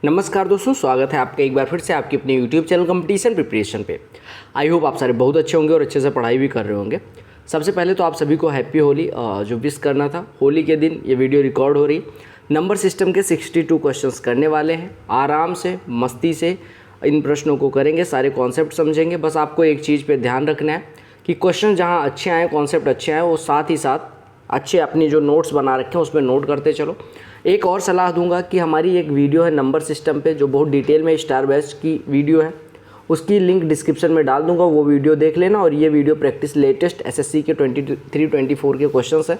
नमस्कार दोस्तों, स्वागत है आपका एक बार फिर से आपके अपने YouTube चैनल कंपटीशन प्रिपरेशन पे। आई होप आप सारे बहुत अच्छे होंगे और अच्छे से पढ़ाई भी कर रहे होंगे। सबसे पहले तो आप सभी को हैप्पी होली जो विश करना था। होली के दिन ये वीडियो रिकॉर्ड हो रही। नंबर सिस्टम के 62 क्वेश्चंस करने वाले हैं। आराम से मस्ती से इन प्रश्नों को करेंगे, सारे कॉन्सेप्ट समझेंगे। बस आपको एक चीज़ पर ध्यान रखना है कि क्वेश्चन जहाँ अच्छे आएँ, कॉन्सेप्ट अच्छे आएँ, वो साथ ही साथ अच्छे अपनी जो नोट्स बना रखे हैं उसमें नोट करते चलो। एक और सलाह दूंगा कि हमारी एक वीडियो है नंबर सिस्टम पे जो बहुत डिटेल में स्टार बैच की वीडियो है, उसकी लिंक डिस्क्रिप्शन में डाल दूंगा, वो वीडियो देख लेना। और ये वीडियो प्रैक्टिस लेटेस्ट एसएससी के 23-24 के क्वेश्चंस है,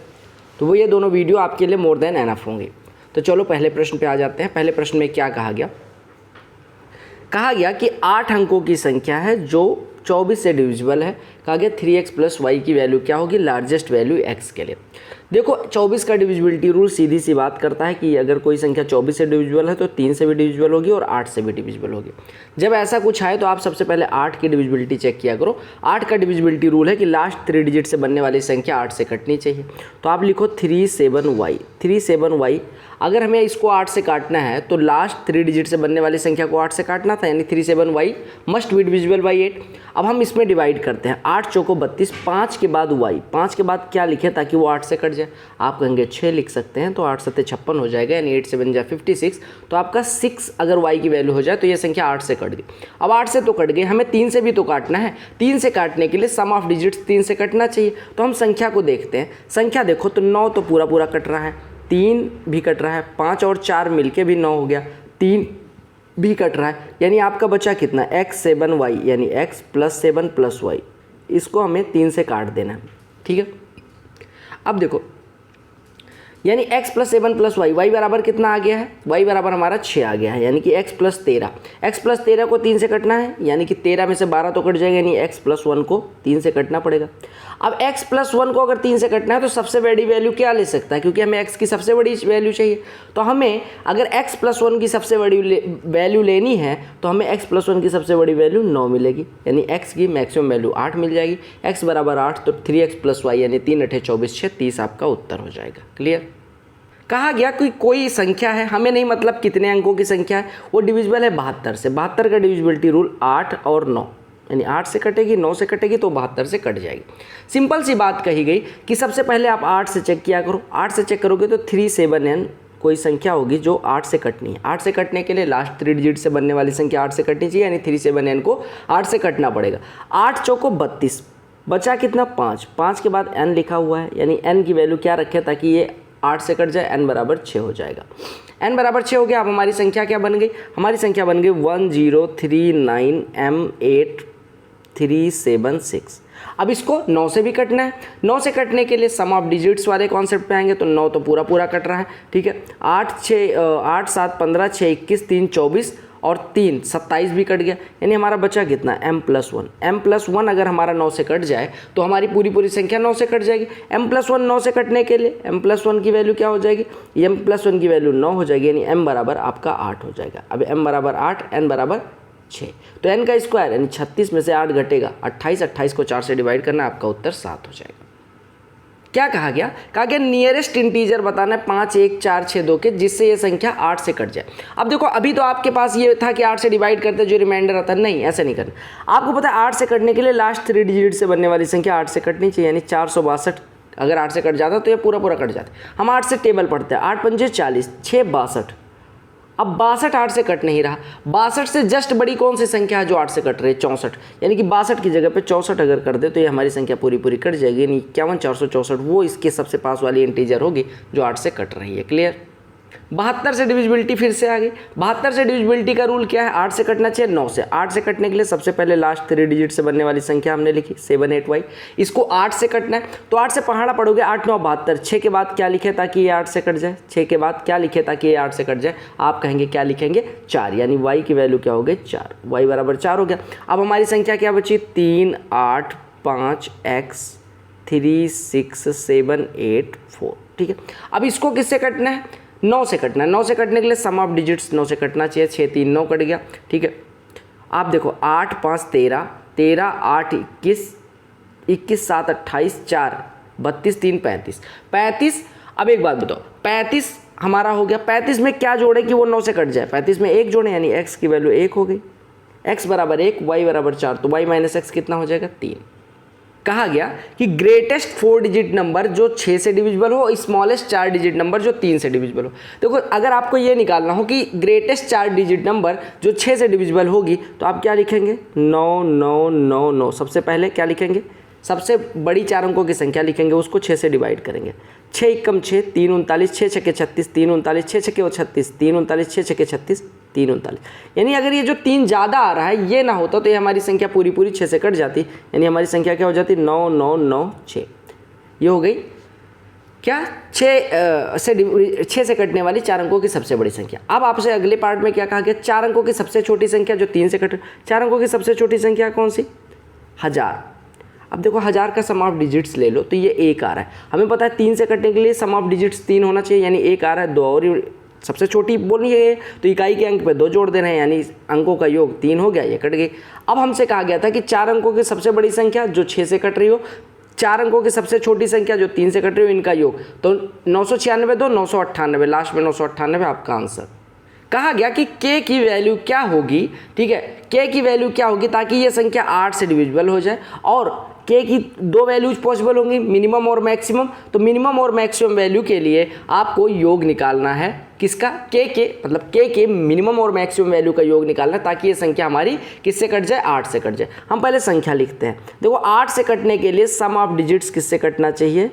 तो वो ये दोनों वीडियो आपके लिए मोर देन एनफ होंगी। तो चलो पहले प्रश्न पे आ जाते हैं। पहले प्रश्न में क्या कहा गया? कहा गया कि 8 अंकों की संख्या है जो 24 से डिविजिबल है। कहा गया 3x + y की वैल्यू क्या होगी, लार्जेस्ट वैल्यू x के लिए। देखो 24 का डिविजिबिलिटी रूल सीधी सी बात करता है कि अगर कोई संख्या 24 से डिविजिबल है तो 3 से भी डिविजिबल होगी और 8 से भी डिविजिबल होगी। जब ऐसा कुछ आए तो आप सबसे पहले 8 की डिविजिबिलिटी चेक किया करो। 8 का डिविजिबिलिटी रूल है कि लास्ट 3 डिजिट से बनने वाली संख्या 8 से कटनी चाहिए। तो आप लिखो 37y। 37y अगर हमें इसको 8 से काटना है तो लास्ट 3 डिजिट से बनने वाली संख्या को 8 से काटना था, यानी 37y must be divisible by 8। अब हम इसमें डिवाइड करते हैं। 8 चौको 32, 5 के बाद y, 5 के बाद क्या लिखें ताकि वो 8 से कट जाए? आप कहेंगे 6 लिख सकते हैं, तो 8 × 7 = 56 हो जाएगा, यानी 8 × 7 = 56। तो आपका 6 अगर y की वैल्यू हो जाए तो ये संख्या 8 से कट गई। अब 8 से तो कट गई, हमें 3 से भी तो काटना है। 3 से काटने के लिए सम ऑफ डिजिट्स 3 से कटना चाहिए। तो हम संख्या को देखते हैं। संख्या देखो तो 9 तो पूरा कट रहा है, 3 भी कट रहा है, 5 और 4 मिलके भी 9 हो गया, 3 भी कट रहा है, यानी आपका बचा कितना, x7y, यानी x + 7 + y। इसको हमें 3 से काट देना है, ठीक है। अब देखो, यानी x + 7 + y, y बराबर कितना आ गया है, y बराबर हमारा 6 आ गया है, यानी कि x + 13। x + 13 को 3 से कटना है, यानी कि 13 में से 12 तो कट जाएगा, यानी x + 1 को 3 से कटना पड़ेगा। अब x + 1 को अगर 3 से कटना है तो सबसे बड़ी वैल्यू क्या ले सकता है, क्योंकि हमें x की सबसे बड़ी वैल्यू चाहिए। तो हमें अगर x + 1 की सबसे बड़ी वैल्यू लेनी है तो हमें x + 1 की सबसे बड़ी वैल्यू 9 मिलेगी, यानी x की मैक्सिमम वैल्यू 8 मिल जाएगी। x बराबर 8, तो 3x + y, यानी 3 × 8 = 24, 6 30 आपका उत्तर हो जाएगा। क्लियर? कहा गया कि कोई संख्या है, हमें नहीं मतलब कितने अंकों की संख्या है, वो डिविजिबल है 72 से। 72 का डिविजिबिलिटी रूल 8 और 9, यानी 8 से कटेगी, 9 से कटेगी तो 72 से कट जाएगी। सिंपल सी बात कही गई कि सबसे पहले आप 8 से चेक किया करो। 8 से चेक करोगे तो 37n कोई संख्या होगी जो 8 से कटनी है। 8 से कटने के लिए लास्ट 3 डिजिट से बनने वाली संख्या 8 से कटनी चाहिए, यानी 37n को 8 से कटना पड़ेगा। 8 चौको 32, बचा कितना, 5। 5 के बाद n लिखा हुआ है, यानी n की वैल्यू क्या रखें ताकि ये 8 से कट जाए, n बराबर 6 हो जाएगा। n बराबर 6 हो गया। अब हमारी संख्या क्या बन गई? हमारी संख्या बन गई 1039386। अब इसको 9 से भी कटना है। 9 से कटने के लिए सम ऑफ डिजिट्स वाले कॉन्सेप्ट पे आएंगे, तो 9 तो पूरा कट रहा है, ठीक है। 8 7 15, 6 21, 3 24 और 3 27 भी कट गया, यानी हमारा बचा कितना, m + 1। m + 1 अगर हमारा 9 से कट जाए तो हमारी पूरी संख्या 9 से कट जाएगी। m + 1 9 से कटने के लिए m + 1 की वैल्यू क्या हो जाएगी, m + 1 की वैल्यू 9 हो जाएगी, यानी m बराबर आपका 8 हो जाएगा। अब m बराबर 8, n बराबर 6, तो n का स्क्वायर यानी 36 में से 8 घटेगा 28, 28 को 4 से डिवाइड करना है, आपका उत्तर 7 हो जाएगा। क्या कहा गया? कहा गया नियरेस्ट इंटीजर बताना है 5 1 4 6 2 के, जिससे ये संख्या 8 से कट जाए। अब देखो, अभी तो आपके पास ये था कि 8 से डिवाइड करते जो रिमाइंडर आता है, नहीं ऐसा नहीं करना। आपको पता है 8 से कटने के लिए लास्ट 3 डिजिट से बनने वाली संख्या 8 से कटनी चाहिए, यानी 462। अगर 8 से कट जाता तो ये पूरा कट जाता। हम 8 से टेबल पढ़ते हैं, 8 पंजे 40, 6 62। अब 62 8 से कट नहीं रहा। 62 से जस्ट बड़ी कौन सी संख्या है जो 8 से कट रही है, 64, यानी कि 62 की जगह पे 64 अगर कर दे तो ये हमारी संख्या पूरी कट जाएगी, यानी 51 464 वो इसके सबसे पास वाली इंटीजर होगी जो 8 से कट रही है। क्लियर? 72 से डिविजिबिलिटी फिर से आ गई। 72 से डिविजिबिलिटी का रूल क्या है, 8 से कटना चाहिए 9 से। 8 से कटने के लिए सबसे पहले लास्ट 3 डिजिट से बनने वाली संख्या हमने लिखी 7 8y। इसको 8 से कटना है तो 8 से पहाड़ा पढ़ोगे, 8 9 72। 6 के बाद क्या लिखे ताकि ये 8 से कट जाए, 6 के बाद क्या लिखे ताकि ये 8 से कट जाए, आप कहेंगे क्या लिखेंगे, 4, यानी y की वैल्यू क्या हो गई, 4। y बराबर 4 हो गया। अब हमारी संख्या क्या बची, 3 8 5 x 3 6 7 8 4, ठीक है। अब इसको किससे कटना है, 9 से कटना है। 9 से कटने के लिए सम ऑफ डिजिट्स 9 से कटना चाहिए, 6 3 9 कट गया, ठीक है। आप देखो 8 5 13, 13 8 21, 21 7 28, 4 32, 3 35। अब एक बात बताओ, 35 हमारा हो गया। 35 में क्या जोड़े कि वो 9 से कट जाए, 35 में 1 जोड़े यानी x की वैल्यू 1 हो गई, x बराबर 1, y बराबर 4, तो y माइनस एक्स कितना हो जाएगा 3। कहा गया कि ग्रेटेस्ट 4 डिजिट नंबर जो 6 से डिविजिबल हो, स्मॉलेस्ट 4 डिजिट नंबर जो 3 से डिविजिबल हो। देखो अगर आपको ये निकालना हो कि ग्रेटेस्ट 4 डिजिट नंबर जो 6 से डिविजिबल होगी तो आप क्या लिखेंगे 9 9 9 9। सबसे पहले क्या लिखेंगे, सबसे बड़ी 4 अंकों की संख्या लिखेंगे, उसको 6 से डिवाइड करेंगे। 6 एकम 6, 3 39, 6 छके 36, 3 39, 6 छके 36, 3 39, 6 छके 36, 3 39। यानी अगर ये जो 3 ज़्यादा आ रहा है ये ना होता तो ये हमारी संख्या पूरी 6 से कट जाती, यानी हमारी संख्या क्या हो जाती 9 9 9 6। ये हो गई क्या 6 से कटने वाली 4 अंकों की सबसे बड़ी संख्या। अब आपसे अगले पार्ट में क्या कहा गया, 4 अंकों की सबसे छोटी संख्या जो 3 से कट, 4 अंकों की सबसे छोटी संख्या कौन सी, 1000। अब देखो 1000 का सम ऑफ डिजिट्स ले लो तो ये 1 आ रहा है, हमें पता है 3 से कटने के लिए सम ऑफ डिजिट्स 3 होना चाहिए, यानी 1 आ रहा है, 2 और सबसे छोटी बोलनी है तो इकाई के अंक पे 2 जोड़ देना है, यानी अंकों का योग 3 हो गया, ये कट गई। अब हमसे कहा गया था कि 4 अंकों की सबसे बड़ी संख्या जो 6 से कट रही हो, 4 अंकों की सबसे छोटी संख्या जो 3 से कट रही हो, इनका योग, तो 996 दो 998, लास्ट में 998 आपका आंसर। कहा गया कि k की वैल्यू क्या होगी, ठीक है, k की वैल्यू क्या होगी ताकि ये संख्या 8 से डिविजिबल हो जाए, और k की 2 वैल्यूज पॉसिबल होंगी, मिनिमम और मैक्सिमम। तो मिनिमम और मैक्सिमम वैल्यू के लिए आपको योग निकालना है, किसका, k के, मतलब k के मिनिमम और मैक्सिमम वैल्यू का योग निकालना है ताकि ये संख्या हमारी किससे कट जाए, 8 से कट जाए। हम पहले संख्या लिखते हैं। देखो 8 से कटने के लिए सम ऑफ डिजिट्स किससे कटना चाहिए,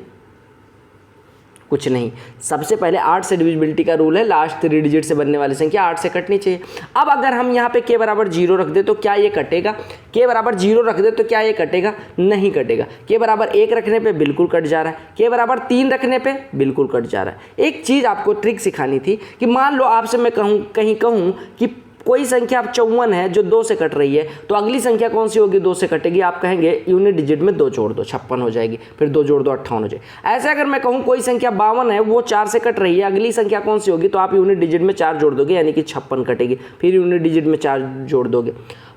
कुछ नहीं, सबसे पहले 8 से डिविजिबिलिटी का रूल है, लास्ट 3 डिजिट से बनने वाली संख्या 8 से कटनी चाहिए। अब अगर हम यहाँ पे k बराबर 0 रख दे तो क्या ये कटेगा, k बराबर 0 रख दे तो क्या ये कटेगा, नहीं कटेगा। k बराबर 1 रखने पे बिल्कुल कट जा रहा है, k बराबर 3 रखने पे बिल्कुल कट जा रहा है। एक चीज़ आपको ट्रिक सिखानी थी कि मान लो आपसे मैं कहीं कहूँ कि कोई संख्या अब 54 है जो 2 से कट रही है, तो अगली संख्या कौन सी होगी 2 से कटेगी, आप कहेंगे यूनिट डिजिट में 2 जोड़ दो 56 हो जाएगी, फिर 2 जोड़ दो 58 हो जाएगी। ऐसे अगर मैं कहूँ कोई संख्या 52 है वो 4 से कट रही है, अगली संख्या कौन सी होगी, तो आप यूनिट डिजिट में 4 जोड़ दोगे यानी कि 56 कटेगी, फिर यूनिट डिजिट में 4 जोड़ दोगे।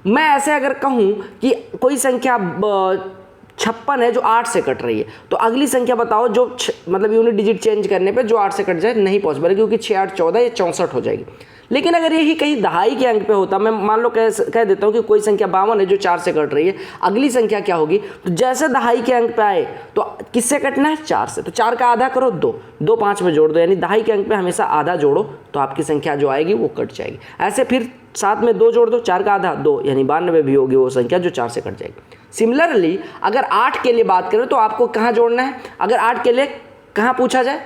मैं ऐसे अगर कहूँ कि कोई संख्या 56 है जो 8 से कट रही है, तो अगली संख्या बताओ जो मतलब यूनिट डिजिट चेंज करने पे जो 8 से कट जाए, नहीं पॉसिबल है क्योंकि 6 8 14 ये 64 हो जाएगी। लेकिन अगर यही कहीं दहाई के अंक पे होता, मैं मान लो कह देता हूँ कि कोई संख्या 52 है जो 4 से कट रही है, अगली संख्या क्या होगी, तो जैसे दहाई के अंक पे आए तो किससे कटना है, 4 से, तो 4 का आधा करो 2, 2 5 में जोड़ दो, यानी दहाई के अंक पे हमेशा आधा जोड़ो तो आपकी संख्या जो आएगी वो कट जाएगी। ऐसे फिर 7 में 2 जोड़ दो, 4 का आधा 2, यानी 92 भी होगी वो संख्या जो 4 से कट जाएगी। सिमिलरली अगर 8 के लिए बात करें तो आपको कहाँ जोड़ना है, अगर 8 के लिए कहाँ पूछा जाए,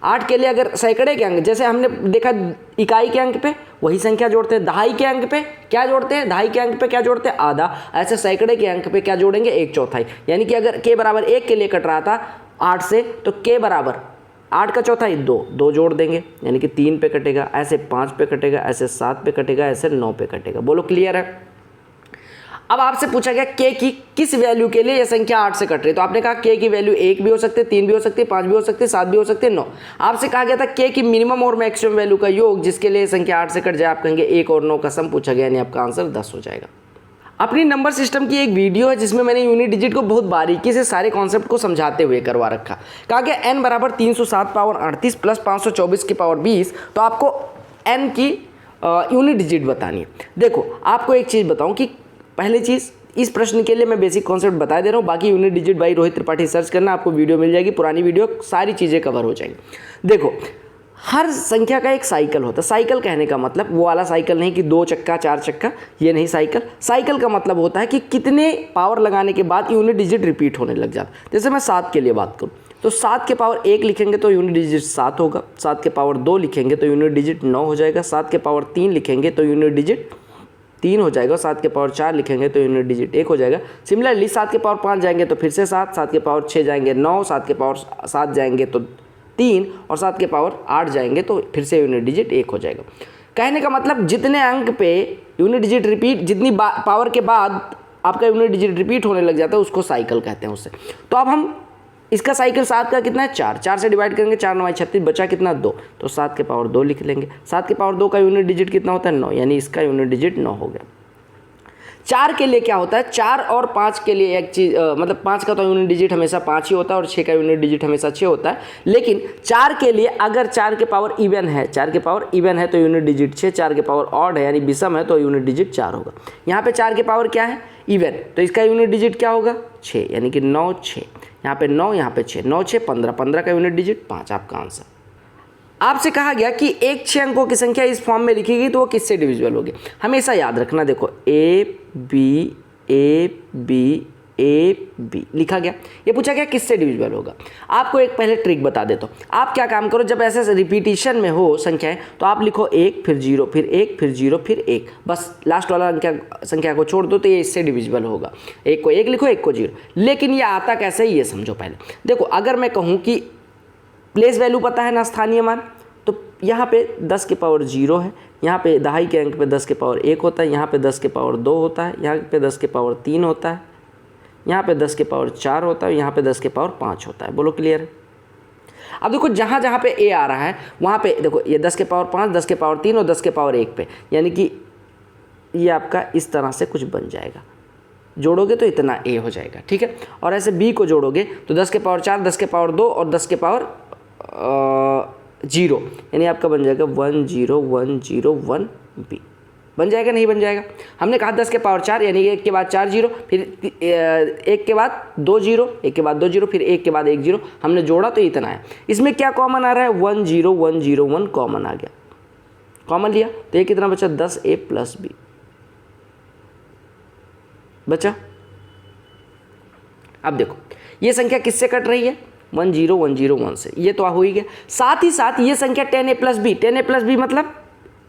8 के लिए अगर सैकड़े के अंक, जैसे हमने देखा इकाई के अंक पे वही संख्या जोड़ते हैं, दहाई के अंक पे क्या जोड़ते हैं, दहाई के अंक पे क्या जोड़ते हैं, आधा। ऐसे सैकड़े के अंक पे क्या जोड़ेंगे, 1/4। यानी कि अगर k बराबर 1 के लिए कट रहा था 8 से, तो k बराबर 8 का चौथाई 2 जोड़ देंगे यानी कि 3 पे कटेगा, ऐसे 5 पे कटेगा, ऐसे 7 पे कटेगा, ऐसे 9 पे कटेगा। बोलो क्लियर है। अब आपसे पूछा गया k की किस वैल्यू के लिए यह संख्या 8 से कट रही है, तो आपने कहा k की वैल्यू 1 भी हो सकती है, 3 भी हो सकती है, 5 भी हो सकती है, 7 भी हो सकती है, 9। आपसे कहा गया था k की मिनिमम और मैक्सिमम वैल्यू का योग जिसके लिए संख्या 8 से कट जाए, आप कहेंगे 1 और 9 का सम पूछा गया, यानी आपका आंसर 10 हो जाएगा। अपनी नंबर सिस्टम की एक वीडियो है जिसमें मैंने यूनिट डिजिट को बहुत बारीकी से सारे कॉन्सेप्ट को समझाते हुए करवा रखा। कहा गया n बराबर 307 पावर 38 प्लस 524 की पावर 20, तो आपको n की यूनिट डिजिट बतानी है। देखो आपको एक चीज़ बताऊँ कि पहली चीज़, इस प्रश्न के लिए मैं बेसिक कॉन्सेप्ट बता दे रहा हूँ, बाकी unit digit by Rohit Tripathi search करना, आपको वीडियो मिल जाएगी, पुरानी वीडियो सारी चीज़ें कवर हो जाएंगी। देखो हर संख्या का एक साइकिल होता है। साइकिल कहने का मतलब वो वाला साइकिल नहीं कि 2 चक्का 4 चक्का, ये नहीं साइकिल। साइकिल का मतलब होता है कि कितने पावर लगाने के बाद यूनिट डिजिट रिपीट होने लग जाता है। जैसे मैं 7 के लिए बात करूँ तो 7 के पावर 1 लिखेंगे तो यूनिट डिजिट 7 होगा, 7 के पावर 2 लिखेंगे तो यूनिट डिजिट 9 हो जाएगा, 7 के पावर 3 लिखेंगे तो यूनिट डिजिट 3 हो जाएगा, 7 के पावर 4 लिखेंगे तो यूनिट डिजिट 1 हो जाएगा। सिमिलरली 7 के पावर 5 जाएंगे तो फिर से 7, 7 के पावर 6 जाएंगे 9, 7 के पावर 7 जाएंगे तो 3, और 7 के पावर 8 जाएंगे तो फिर से यूनिट डिजिट 1 हो जाएगा। कहने का मतलब जितने अंक पे यूनिट डिजिट रिपीट, जितनी पावर के बाद आपका यूनिट डिजिट रिपीट होने लग जाता है उसको साइकिल कहते हैं उससे। तो अब हम इसका साइकिल 7 का कितना है, 4 से डिवाइड करेंगे, 4 9 36, बचा कितना 2, तो 7 के पावर 2 लिख लेंगे। 7 के पावर 2 का यूनिट डिजिट कितना होता है 9, यानी इसका यूनिट डिजिट 9 हो गया। 4 के लिए क्या होता है, 4 और 5 के लिए एक चीज़ मतलब 5 का तो यूनिट डिजिट हमेशा 5 ही होता है और 6 का यूनिट डिजिट हमेशा 6 होता है। लेकिन 4 के लिए अगर 4 के पावर इवन है, 4 के पावर इवन है तो यूनिट डिजिट 6, 4 के पावर ऑड है यानी विषम है तो यूनिट डिजिट 4 होगा। यहाँ पे 4 के पावर क्या है, इवन, तो इसका यूनिट डिजिट क्या होगा 6, यानी कि 9 6, यहाँ पे 9 यहाँ पे 6, 9 6 15, 15 का यूनिट डिजिट 5, आपका आंसर। आपसे कहा गया कि एक 6 अंकों की संख्या इस फॉर्म में लिखी गई तो वो किससे डिविजिबल होगी। हमेशा याद रखना, देखो ए बी लिखा गया, ये पूछा गया किससे डिविजिबल होगा। आपको एक पहले ट्रिक बता देता हूँ। आप क्या काम करो, जब ऐसे रिपीटिशन में हो संख्याएं तो आप लिखो 1 फिर 0 फिर 1 फिर 0 फिर 1, बस लास्ट वाला संख्या को छोड़ दो तो ये इससे डिविजिबल होगा। एक को 1 लिखो, एक को 0। लेकिन ये आता कैसे ये समझो पहले। देखो अगर मैं कहूँ कि प्लेस वैल्यू पता है ना, स्थानीय मान, तो यहाँ पे 10 के पावर 0 है, यहाँ पे दहाई के अंक पे 10 के पावर 1 होता है, यहाँ पे 10 के पावर 2 होता है, यहाँ पे 10 के पावर 3 होता है, यहाँ पे 10 के पावर 4 होता है, यहाँ पे 10 के पावर 5 होता है। बोलो क्लियर है। अब देखो जहाँ जहाँ पे ए आ रहा है वहाँ पे देखो ये 10 के पावर 5, 10 के पावर 3 और 10 के पावर 1 पे, यानी कि ये आपका इस तरह से कुछ बन जाएगा। जोड़ोगे तो इतना ए हो जाएगा, ठीक है। और ऐसे बी को जोड़ोगे तो 10 के पावर 4, 10 के पावर 2 और 10 के पावर 0, यानी आपका बन जाएगा 1 0 1 0 1 बी। बन जाएगा नहीं बन जाएगा। हमने कहा 10 के पावर 4 यानी 1 के बाद 4 0, फिर 1 के बाद 2 0, 1 के बाद 2 0, फिर 1 के बाद 1 0, हमने जोड़ा तो इतना है। इसमें क्या कॉमन आ रहा है, 1 0 1 0 1 कॉमन आ गया। कॉमन लिया तो ये कितना बचा, 10a प्लस बी बचा। अब देखो ये संख्या किससे कट रही है, 1 0 1 0 1 से, ये तो हो ही गया। साथ ही साथ ये संख्या 10a plus B, 10a plus B मतलब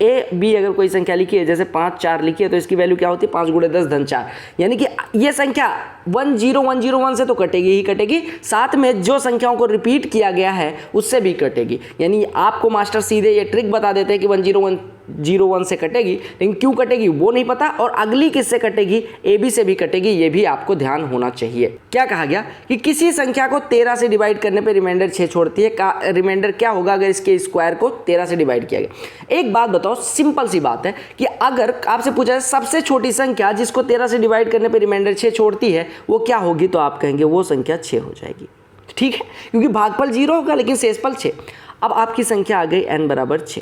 ए बी अगर कोई संख्या लिखी है, जैसे 5 4 लिखी है तो इसकी वैल्यू क्या होती है, 5 गुणे 10 धन 4, यानी कि ये संख्या 1 0 1 0 1 से तो कटेगी ही कटेगी, साथ में जो संख्याओं को रिपीट किया गया है उससे भी कटेगी। यानी आपको मास्टर सीधे ये ट्रिक बता देते हैं कि 1 0 1 0 1 से कटेगी, लेकिन क्यों कटेगी वो नहीं पता, और अगली किससे कटेगी, ए बी से भी कटेगी, ये भी आपको ध्यान होना चाहिए। क्या कहा गया कि किसी संख्या को 13 से डिवाइड करने पे रिमाइंडर 6 छोड़ती है। रिमाइंडर क्या होगा अगर इसके स्क्वायर को 13 से डिवाइड किया गया। एक बात बताओ, सिंपल सी बात है कि अगर आपसे पूछा जाए सबसे छोटी संख्या जिसको 13 से डिवाइड करने पे रिमाइंडर 6 छोड़ती है वो क्या होगी, तो आप कहेंगे वो संख्या 6 हो जाएगी, ठीक है, क्योंकि भागफल 0 होगा लेकिन शेषफल 6। अब आपकी संख्या आ गई n बराबर 6,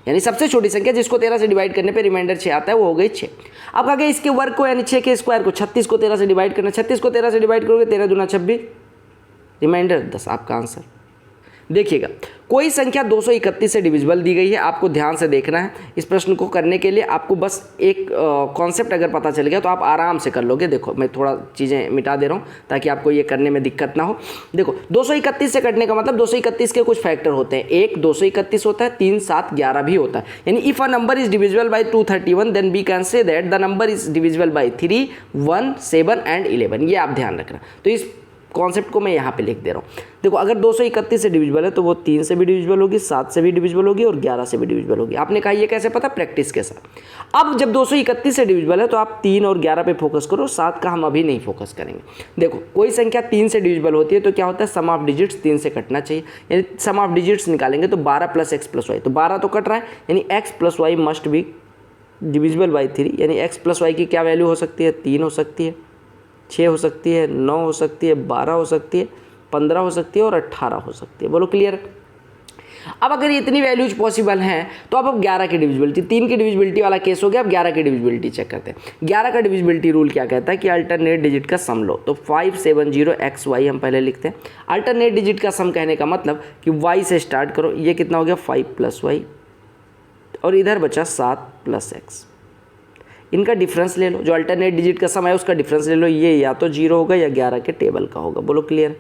यानी सबसे छोटी संख्या जिसको 13 से डिवाइड करने पे रिमाइंडर 6 आता है वो हो गई 6। अब कहा गया इसके वर्ग को यानी 6 के स्क्वायर को, 36 को 13 से डिवाइड करना, 36 को 13 से डिवाइड करोगे 13 दूना 26, रिमाइंडर 10, आपका आंसर। देखिएगा कोई संख्या 231 से डिविजिबल दी गई है, आपको ध्यान से देखना है। इस प्रश्न को करने के लिए आपको बस एक कॉन्सेप्ट अगर पता चल गया तो आप आराम से कर लोगे। देखो मैं थोड़ा चीज़ें मिटा दे रहा हूँ ताकि आपको ये करने में दिक्कत ना हो। देखो 231 से कटने का मतलब 231 के कुछ फैक्टर होते हैं, एक 231 होता है, 3 7 11 भी होता है। यानी if a number is divisible by 231 then we can say that the number is divisible by 3 1 7 and 11। ये आप ध्यान रखना। तो इस कॉन्सेप्ट को मैं यहाँ पे लिख दे रहा हूँ। देखो अगर 231 से डिविजिबल है तो वो 3 से भी डिविजिबल होगी, 7 से भी डिविजिबल होगी और 11 से भी डिविजिबल होगी। आपने कहा ये कैसे पता, प्रैक्टिस के साथ। अब जब 231 से डिविजिबल है तो आप 3 और 11 पे फोकस करो, 7 का हम अभी नहीं फोकस करेंगे। देखो कोई संख्या 3 से डिविजिबल होती है तो क्या होता है, सम ऑफ डिजिट्स 3 से कटना चाहिए, यानी सम ऑफ डिजिट्स निकालेंगे तो 12 + x + y, तो 12 तो कट रहा है, यानी x + y must be divisible by 3, यानी x + y की क्या वैल्यू हो सकती है, 3 हो सकती है, 6 हो सकती है, 9 हो सकती है, 12 हो सकती है, 15 हो सकती है और 18 हो सकती है। बोलो क्लियर। अब अगर इतनी वैल्यूज पॉसिबल हैं तो अब 11 की डिविजिबिलिटी, 3 की डिविजिबिलिटी वाला केस हो गया, अब 11 की डिविजिबिलिटी चेक करते हैं। 11 का डिविजिबिलिटी रूल क्या कहता है कि अल्टरनेट डिजिट का सम लो, तो 570xy हम पहले लिखते हैं। अल्टरनेट डिजिट का सम कहने का मतलब कि y से स्टार्ट करो, ये कितना हो गया 5 + y और इधर बचा 7 + x। इनका डिफरेंस ले लो, जो अल्टरनेट डिजिट का सम है उसका डिफरेंस ले लो, ये या तो 0 होगा या 11 के टेबल का होगा। बोलो क्लियर।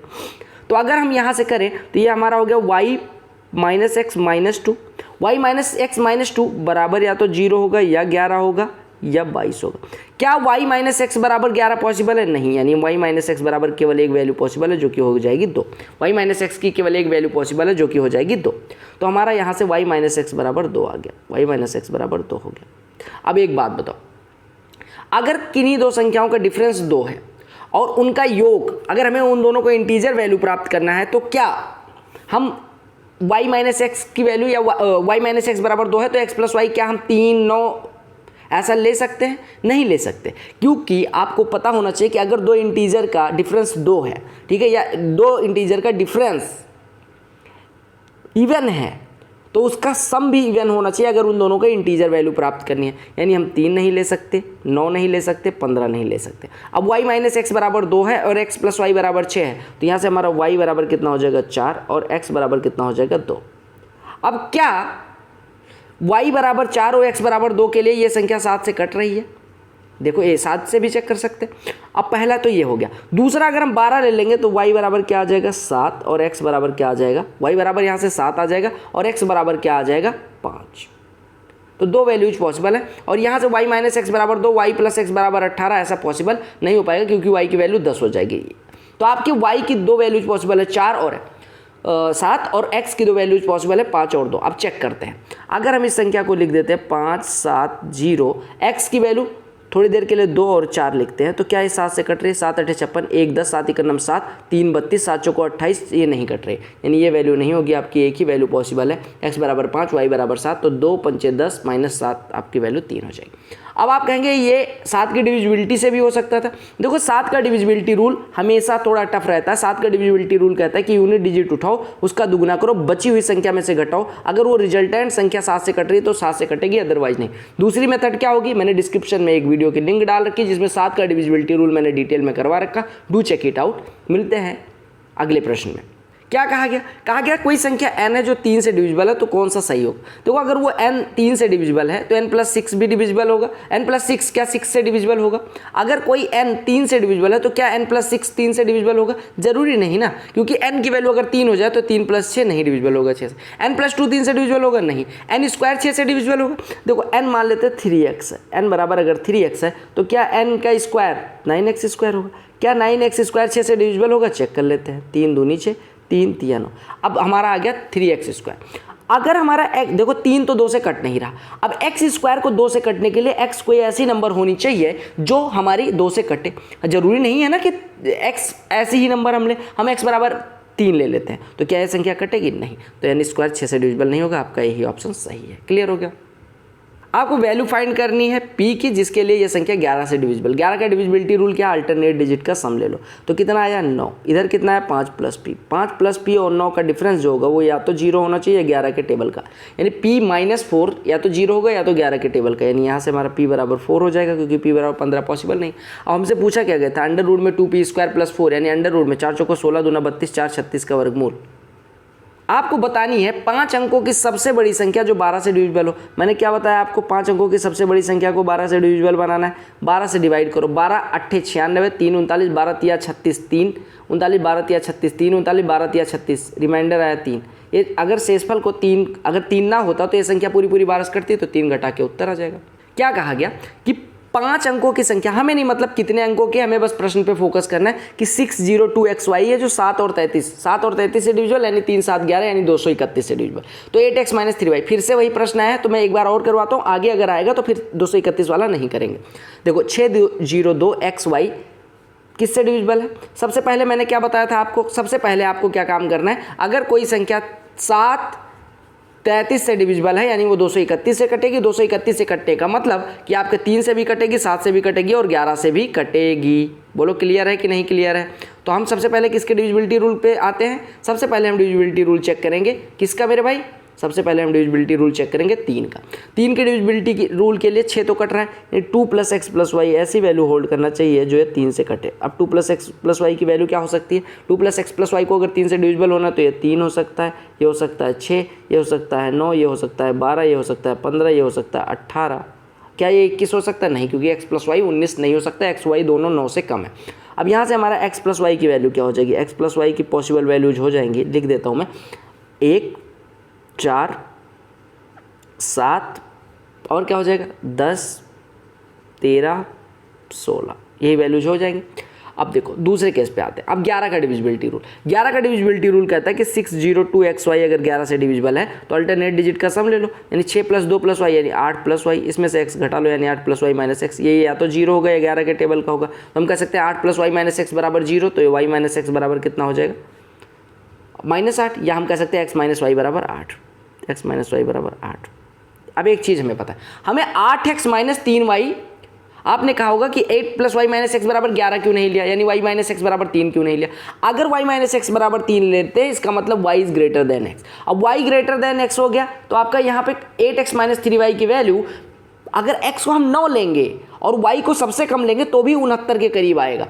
तो अगर हम यहाँ से करें तो ये हमारा हो गया y - x - 2, y - x - 2 बराबर या तो 0 होगा या 11 होगा या 22 होगा। क्या y - x बराबर 11 पॉसिबल है, नहीं, यानी y - x बराबर केवल एक वैल्यू पॉसिबल है जो कि हो जाएगी 2। y - x की केवल एक वैल्यू पॉसिबल है जो कि हो जाएगी 2, तो हमारा यहाँ से y - x बराबर 2 आ गया, y - x बराबर 2 हो गया। अब एक बात बताओ, अगर किन्हीं दो संख्याओं का डिफरेंस 2 है और उनका योग, अगर हमें उन दोनों को इंटीजर वैल्यू प्राप्त करना है तो क्या हम y - x की वैल्यू या y - x बराबर 2 है तो x + y क्या हम 3 9 ऐसा ले सकते हैं? नहीं ले सकते, क्योंकि आपको पता होना चाहिए कि अगर दो इंटीजर का डिफरेंस 2 है, ठीक है, या दो इंटीजर का डिफरेंस इवन है तो उसका सम भी इवन होना चाहिए अगर उन दोनों का इंटीजर वैल्यू प्राप्त करनी है। यानी हम 3 नहीं ले सकते, 9 नहीं ले सकते, 15 नहीं ले सकते। अब y माइनस एक्स बराबर 2 है और x प्लस वाई बराबर 6 है, तो यहाँ से हमारा y बराबर कितना हो जाएगा 4 और x बराबर कितना हो जाएगा 2। अब क्या y बराबर 4 और x बराबर 2 के लिए ये संख्या 7 से कट रही है? देखो ये 7 से भी चेक कर सकते हैं। अब पहला तो ये हो गया। दूसरा अगर हम 12 ले लेंगे तो y बराबर क्या आ जाएगा 7 और x बराबर क्या आ जाएगा, y बराबर यहाँ से 7 आ जाएगा और x बराबर क्या आ जाएगा 5। तो दो वैल्यूज पॉसिबल है। और यहाँ से y माइनस एक्स बराबर 2, y प्लस एक्स बराबर 18, ऐसा पॉसिबल नहीं हो पाएगा क्योंकि y की वैल्यू 10 हो जाएगी। तो आपकी y की दो वैल्यूज पॉसिबल है 4 और 7 और x की दो वैल्यूज पॉसिबल है 5 और 2। अब चेक करते हैं, अगर हम इस संख्या को लिख देते हैं 5 7 0, x की वैल्यू थोड़ी देर के लिए 2 और 4 लिखते हैं, तो क्या ये 7 से कट रही है? 7 8 56, 1 10, 7 1 7, 3 32, 7 चौको 28, ये नहीं कट रही, यानी ये वैल्यू नहीं होगी। आपकी एक ही वैल्यू पॉसिबल है, x बराबर 5 y बराबर 7, तो 2 5 10 माइनस 7 आपकी वैल्यू 3 हो जाएगी। अब आप कहेंगे ये 7 की डिविजिबिलिटी से भी हो सकता था। देखो 7 का डिविजिबिलिटी रूल हमेशा थोड़ा टफ रहता है। 7 का डिविजिबिलिटी रूल कहता है कि यूनिट डिजिट उठाओ, उसका दुगुना करो, बची हुई संख्या में से घटाओ, अगर वो रिजल्टेंट संख्या 7 से कट रही है तो 7 से कटेगी, अदरवाइज नहीं। दूसरी मेथड क्या होगी, मैंने डिस्क्रिप्शन में एक वीडियो की लिंक डाल रखी जिसमें 7 का डिविजिबिलिटी रूल मैंने डिटेल में करवा रखा, डू चेक इट आउट। मिलते हैं अगले प्रश्न में। क्या कहा गया? कहा गया कोई संख्या n है जो 3 से डिविजिबल है तो कौन सा सही होगा। देखो अगर वो n 3 से डिविजिबल है तो n प्लस 6 भी डिविजिबल होगा। n प्लस 6 क्या 6 से डिविजिबल होगा? अगर कोई n 3 से डिविजिबल है तो क्या n प्लस 6 3 से डिविजिबल होगा? जरूरी नहीं ना, क्योंकि n की वैल्यू अगर 3 हो जाए तो 3 प्लस 6 नहीं डिविजिबल होगा 6 से। n प्लस 2 3 से डिविजिबल होगा? नहीं। n स्क्वायर 6 से डिविजिबल होगा? देखो n मान लेते हैं 3x है, n बराबर अगर 3x है तो क्या n का स्क्वायर 9x स्क्वायर होगा? क्या 9x स्क्वायर 6 से डिविजिबल होगा? चेक कर लेते हैं। 3 दूनी 6, 3 3 9। अब हमारा आ गया 3x स्क्वायर। अगर हमारा x, देखो 3 तो 2 से कट नहीं रहा, अब x स्क्वायर को 2 से कटने के लिए x कोई ऐसी नंबर होनी चाहिए जो हमारी 2 से कटे। जरूरी नहीं है ना कि x ऐसी ही नंबर हम x बराबर 3 ले लेते हैं, तो क्या यह संख्या कटेगी? नहीं। तो n स्क्वायर 6 से डिविजिबल नहीं होगा, आपका यही ऑप्शन सही है। क्लियर हो गया? आपको वैल्यू फाइंड करनी है p की, जिसके लिए ये संख्या 11 से डिविजिबल। 11 का डिविजिबिलिटी रूल क्या? अल्टरनेट डिजिट का सम ले लो। तो कितना आया 9, इधर कितना है 5 प्लस p। 5 प्लस p और 9 का डिफरेंस जो होगा वो या तो 0 होना चाहिए 11 के टेबल का, यानी p माइनस 4 या तो 0 होगा या तो 11 के टेबल का, यानी यहाँ से हमारा p बराबर 4 हो जाएगा क्योंकि p बराबर 15 पॉसिबल नहीं। अब हमसे पूछा क्या गया था? अंडर रूट में 2p स्क्वायर प्लस 4, यानी अंडर रूट में 4 चौको 16 दूना 32, 4 36 का वर्गमूल। आपको बतानी है 5 अंकों की सबसे बड़ी संख्या जो 12 से डिविजिबल हो। मैंने क्या बताया आपको? 5 अंकों की सबसे बड़ी संख्या को 12 से डिविजिबल बनाना है। 12 से डिवाइड करो, 12 8 96, 3 39, 12 तिया 36, 3 39, 12 तिया 36, 3 39, 12 तिया 36, रिमाइंडर आया 3। ये अगर शेषफल को 3, अगर 3 ना होता तो ये संख्या पूरी 12 से कटती, तो 3 घटा के उत्तर आ जाएगा। क्या कहा गया कि 5 अंकों की संख्या, हमें नहीं मतलब कितने अंकों की, हमें बस प्रश्न पे फोकस करना है कि 602xy है जो 7 और 33 से डिविजिबल, यानी 3 7 11, यानी 231 से डिविजिबल। तो 8x माइनस 3y, फिर से वही प्रश्न आया तो मैं एक बार और करवाता हूँ, आगे अगर आएगा तो फिर 231 वाला नहीं करेंगे। देखो 602xy किससे डिविजिबल है? सबसे पहले मैंने क्या बताया था आपको? सबसे पहले आपको क्या काम करना है, अगर कोई संख्या 7 33 से डिविजिबल है यानी वो 231 से कटेगी। 231 से कटने का मतलब कि आपके 3 से भी कटेगी, 7 से भी कटेगी और 11 से भी कटेगी। बोलो क्लियर है कि नहीं क्लियर है? तो हम सबसे पहले किसके डिविजिबिलिटी रूल पे आते हैं? सबसे पहले हम डिविजिबिलिटी रूल चेक करेंगे। किसका मेरे भाई? सबसे पहले हम डिविजिबिलिटी रूल चेक करेंगे 3 का। 3 के डिविजिबिलिटी रूल के लिए 6 तो कट रहा है, 2 प्लस एक्स प्लस वाई ऐसी वैल्यू होल्ड करना चाहिए जो है 3 से कटे। अब 2 प्लस एक्स प्लस वाई की वैल्यू क्या हो सकती है? 2 प्लस एक्स प्लस वाई को अगर 3 से डिविजिबल होना तो ये 3 हो सकता है, ये हो सकता है 6, ये हो सकता है 9, ये हो सकता है 12, ये हो सकता है 15, ये हो सकता है 18। क्या ये 21 हो सकता है? नहीं, क्योंकि एक्स प्लस वाई 19 नहीं हो सकता, एक्स वाई दोनों 9 से कम है। अब यहाँ से हमारा एक्स प्लस वाई की वैल्यू क्या हो जाएगी? एक्स प्लस वाई की पॉसिबल वैल्यूज हो जाएंगी, लिख देता हूँ मैं, 1 4 7 और क्या हो जाएगा 10 13 16, यही वैल्यूज हो जाएंगी। अब देखो दूसरे केस पे आते हैं। अब 11 का डिविजिबिलिटी रूल। 11 का डिविजिबिलिटी रूल कहता है कि 602xy अगर 11 से डिविजिबल है तो अल्टरनेट डिजिट का सम ले लो, यानी 6 प्लस 2 प्लस वाई यानी 8 प्लस वाई, इसमें से x घटा लो यानी 8 प्लस वाई माइनस एक्स। ये या तो 0 होगा या 11 के टेबल का होगा, तो हम कह सकते हैं 8 प्लस वाई माइनस एक्स बराबर 0, तो ये वाई माइनस एक्स बराबर कितना हो जाएगा? -8, या हम कह सकते हैं x माइनस वाई बराबर 8, x माइनस वाई बराबर 8। अब एक चीज़ हमें पता है, हमें 8x माइनस 3y, आपने कहा होगा कि 8 प्लस वाई माइनस एक्स बराबर 11 क्यों नहीं लिया, यानी y माइनस एक्स बराबर 3 क्यों नहीं लिया। अगर y माइनस एक्स बराबर 3 लेते हैं इसका मतलब y is greater than x। अब y ग्रेटर देन x हो गया तो आपका यहाँ पे 8x माइनस 3y की वैल्यू, अगर x को हम 9 लेंगे और y को सबसे कम लेंगे तो भी 69 के करीब आएगा।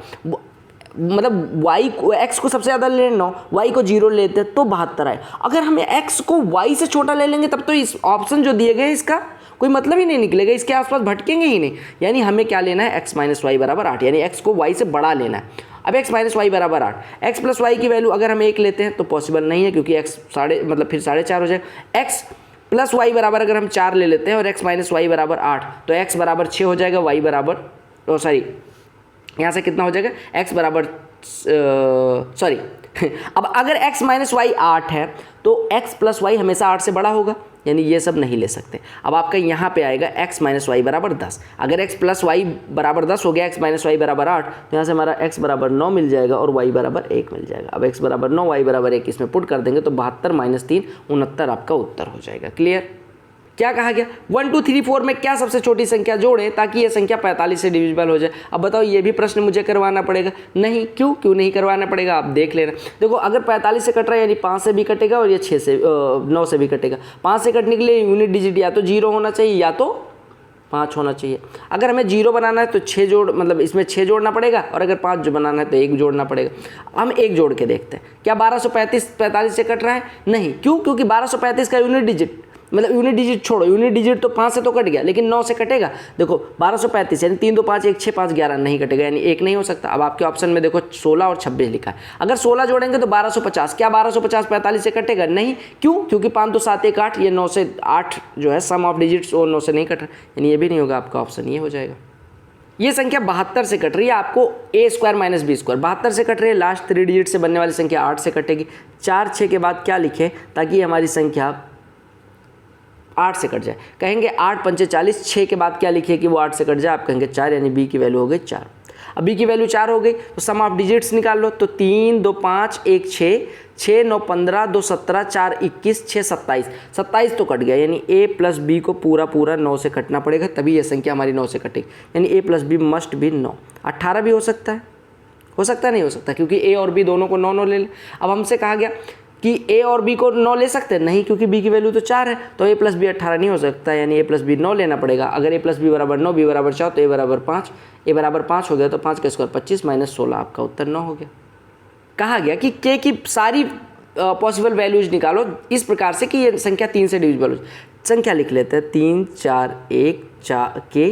मतलब y को, x को सबसे ज़्यादा ले 9, y को 0 लेते हैं तो 72 आए। अगर हमें x को y से छोटा ले लेंगे तब तो इस ऑप्शन जो दिए गए इसका कोई मतलब ही नहीं निकलेगा, इसके आसपास भटकेंगे ही नहीं। यानी हमें क्या लेना है, x माइनस वाई बराबर 8, यानी x को y से बड़ा लेना है। अब x माइनस वाई बराबर 8, x प्लस वाई की वैल्यू अगर हम 1 लेते हैं तो पॉसिबल नहीं है क्योंकि x फिर 4.5 हो जाएगा। x प्लस वाई बराबर अगर हम 4 ले लेते हैं और x माइनस वाई बराबर 8 तो x बराबर 6 हो जाएगा, y बराबर यहाँ से कितना हो जाएगा, x बराबर अब अगर x माइनस वाई 8 है तो x प्लस वाई हमेशा 8 से बड़ा होगा, यानी ये सब नहीं ले सकते। अब आपका यहाँ पे आएगा x माइनस वाई बराबर 10। अगर x प्लस वाई बराबर 10 हो गया, x माइनस वाई बराबर 8, तो यहाँ से हमारा x बराबर 9 मिल जाएगा और y बराबर 1 मिल जाएगा। अब x बराबर 9 y बराबर 1 इसमें पुट कर देंगे तो 72 माइनस 3 69 आपका उत्तर हो जाएगा। क्लियर? क्या कहा गया, 1 2 3 4 में क्या सबसे छोटी संख्या जोड़ें ताकि ये संख्या 45 से डिविजिबल हो जाए। अब बताओ, ये भी प्रश्न मुझे करवाना पड़ेगा? नहीं, क्यों नहीं करवाना पड़ेगा, आप देख लेना। देखो, अगर 45 से कट रहा है यानी 5 से भी कटेगा और ये 9 से भी कटेगा। 5 से कटने के लिए यूनिट डिजिट या तो 0 होना चाहिए या तो 5 होना चाहिए। अगर हमें 0 बनाना है तो 6 जोड़, मतलब इसमें 6 जोड़ना पड़ेगा, और अगर 5 जो बनाना है तो 1 जोड़ना पड़ेगा। हम 1 जोड़ के देखते हैं, क्या 1235 45 से कट रहा है? नहीं, क्योंकि 1235 का यूनिट डिजिट, मतलब यूनिट डिजिट छोड़ो, यूनिट डिजिट तो 5 से तो कट गया लेकिन 9 से कटेगा। देखो 1235 यानी 3 2 5 1 6 5 11 नहीं कटेगा, यानी 1 नहीं हो सकता। अब आपके ऑप्शन में देखो 16 और 26 लिखा है। अगर 16 जोड़ेंगे तो 1250, क्या 1250 45 से कटेगा? नहीं, क्योंकि 5 2 7 1 8, ये 9 से 8 जो है सम ऑफ डिजिट्स वो 9 से नहीं कट रहा, यानी ये भी नहीं होगा। आपका ऑप्शन ये हो जाएगा। ये संख्या 72 से कट रही है, आपको a square minus B square 72 से कट रही है। लास्ट 3 डिजिट से बनने वाली संख्या 8 से कटेगी। 4 6 के बाद क्या लिखें ताकि हमारी संख्या 8 से कट जाए? कहेंगे 8 पंचे 40, 6 के बाद क्या लिखिए कि वो 8 से कट जाए? आप कहेंगे 4, यानी बी की वैल्यू हो गई 4। अब बी की वैल्यू 4 हो गई तो सम ऑफ डिजिट्स निकाल लो। तो 3 2 5 1 6, 6 9 15, 2 17, 4 21, 6 27, 27 तो कट गया, यानी a प्लस बी को पूरा 9 से कटना पड़ेगा तभी ये संख्या हमारी 9 से कटेगी, यानी a plus B must be 9। 18 भी हो सकता है नहीं हो सकता, क्योंकि a और b दोनों को 9 ले ले। अब हमसे कहा गया कि a और b को 9 ले सकते हैं, नहीं, क्योंकि b की वैल्यू तो 4 है, तो a प्लस बी 18 नहीं हो सकता, यानी a प्लस बी 9 लेना पड़ेगा। अगर a प्लस बी बराबर 9, b बराबर 4 तो a बराबर 5, a बराबर 5 हो गया तो 5 का स्क्वायर 25 माइनस 16, आपका उत्तर 9 हो गया। कहा गया कि k की सारी पॉसिबल वैल्यूज निकालो इस प्रकार से कि ये संख्या 3 से डिविजिबल हो। संख्या लिख लेते हैं, 3 4 1 4 के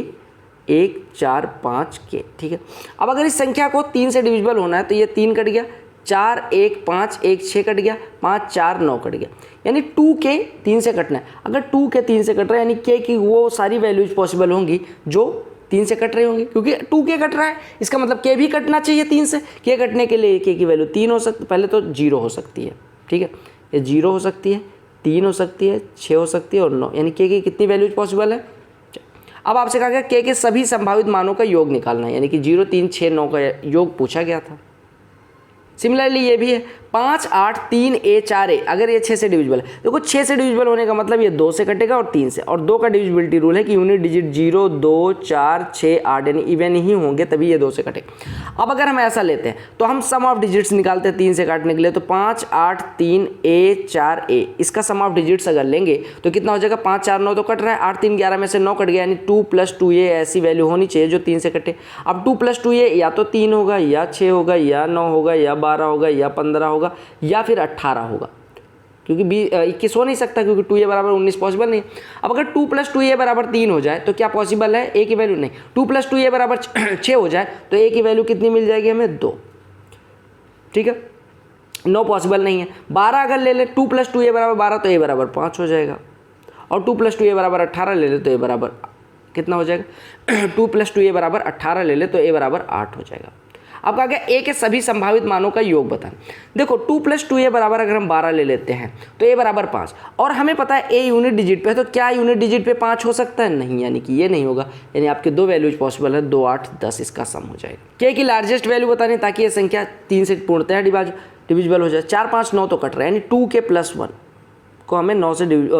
1 4 5 के, ठीक है। अब अगर इस संख्या को 3 से डिविजिबल होना है तो ये 3 कट गया, 4 1 5 1 6 कट गया, 5 4 9 कट गया, यानी 2 के 3 से कटना है। अगर 2 के 3 से कट रहा है यानी के की वो सारी वैल्यूज पॉसिबल होंगी जो 3 से कट रही होंगी, क्योंकि 2 के कट रहा है, इसका मतलब के भी कटना चाहिए 3 से। के कटने के लिए के की वैल्यू 3 हो सकती, पहले तो 0 हो सकती है, ठीक है, ये 0 हो सकती है, 3 हो सकती है, 6 हो सकती है और 9, यानी के की कितनी वैल्यूज पॉसिबल है। अब आपसे कहा गया के सभी संभावित मानों का योग निकालना है, यानी कि 0 3 6 9 का योग पूछा गया था। सिमिलरली ये भी है 5 8 3 a 4 a, अगर ये 6 से डिविजिबल है, देखो 6 से डिविजिबल होने का मतलब ये 2 से कटेगा और 3 से, और 2 का डिविजिबिलिटी रूल है कि यूनिट डिजिट 0 2 4 6 8 यानी इवन ही होंगे तभी ये 2 से कटेगा। अब अगर हम ऐसा लेते हैं तो हम सम ऑफ डिजिट्स निकालते हैं 3 से काटने के लिए, तो 5 8 3 a 4 a, इसका सम ऑफ डिजिट्स अगर लेंगे तो कितना हो जाएगा, 5 4 9 तो कट रहा है, 8 3 11 में से 9 कट गया, यानी 2 + 2a ऐसी वैल्यू होनी चाहिए जो 3 से कटे। अब 2 + 2a या तो 3 होगा या 6 होगा या 9 होगा या 12 होगा या 15 होगा या फिर 18 होगा, क्योंकि 21 हो नहीं सकता क्योंकि 2a बराबर 19 पॉसिबल नहीं। अब अगर 2 + 2a बराबर 3 हो जाए तो क्या पॉसिबल है, a की वैल्यू नहीं। 2 + 2a बराबर 6 हो जाए तो a की वैल्यू कितनी मिल जाएगी हमें, 2, ठीक है, 9 पॉसिबल नहीं है। 12 अगर ले ले 2 + 2a बराबर 12 तो a बराबर 5 हो जाएगा, और 2 + 2a बराबर 18 ले ले तो a बराबर कितना हो जाएगा 2 + 2a बराबर 18 ले ले तो a बराबर 8 हो जाएगा। अब कहा गया a के सभी संभावित मानों का योग बताना। देखो 2 + 2a बराबर अगर हम 12 ले लेते हैं तो a बराबर 5, और हमें पता है a यूनिट डिजिट पे है, तो क्या यूनिट डिजिट पे 5 हो सकता है, नहीं, यानी कि ये नहीं होगा, यानी आपके 2 वैल्यूज पॉसिबल है, 2 8 10, इसका सम हो जाएगा। k की लार्जेस्ट वैल्यू बतानी ताकि ये संख्या 3 से पूर्णतः डिविजिबल हो जाए। 4 5 9 तो कट रहा है, यानी 2k + 1 को हमें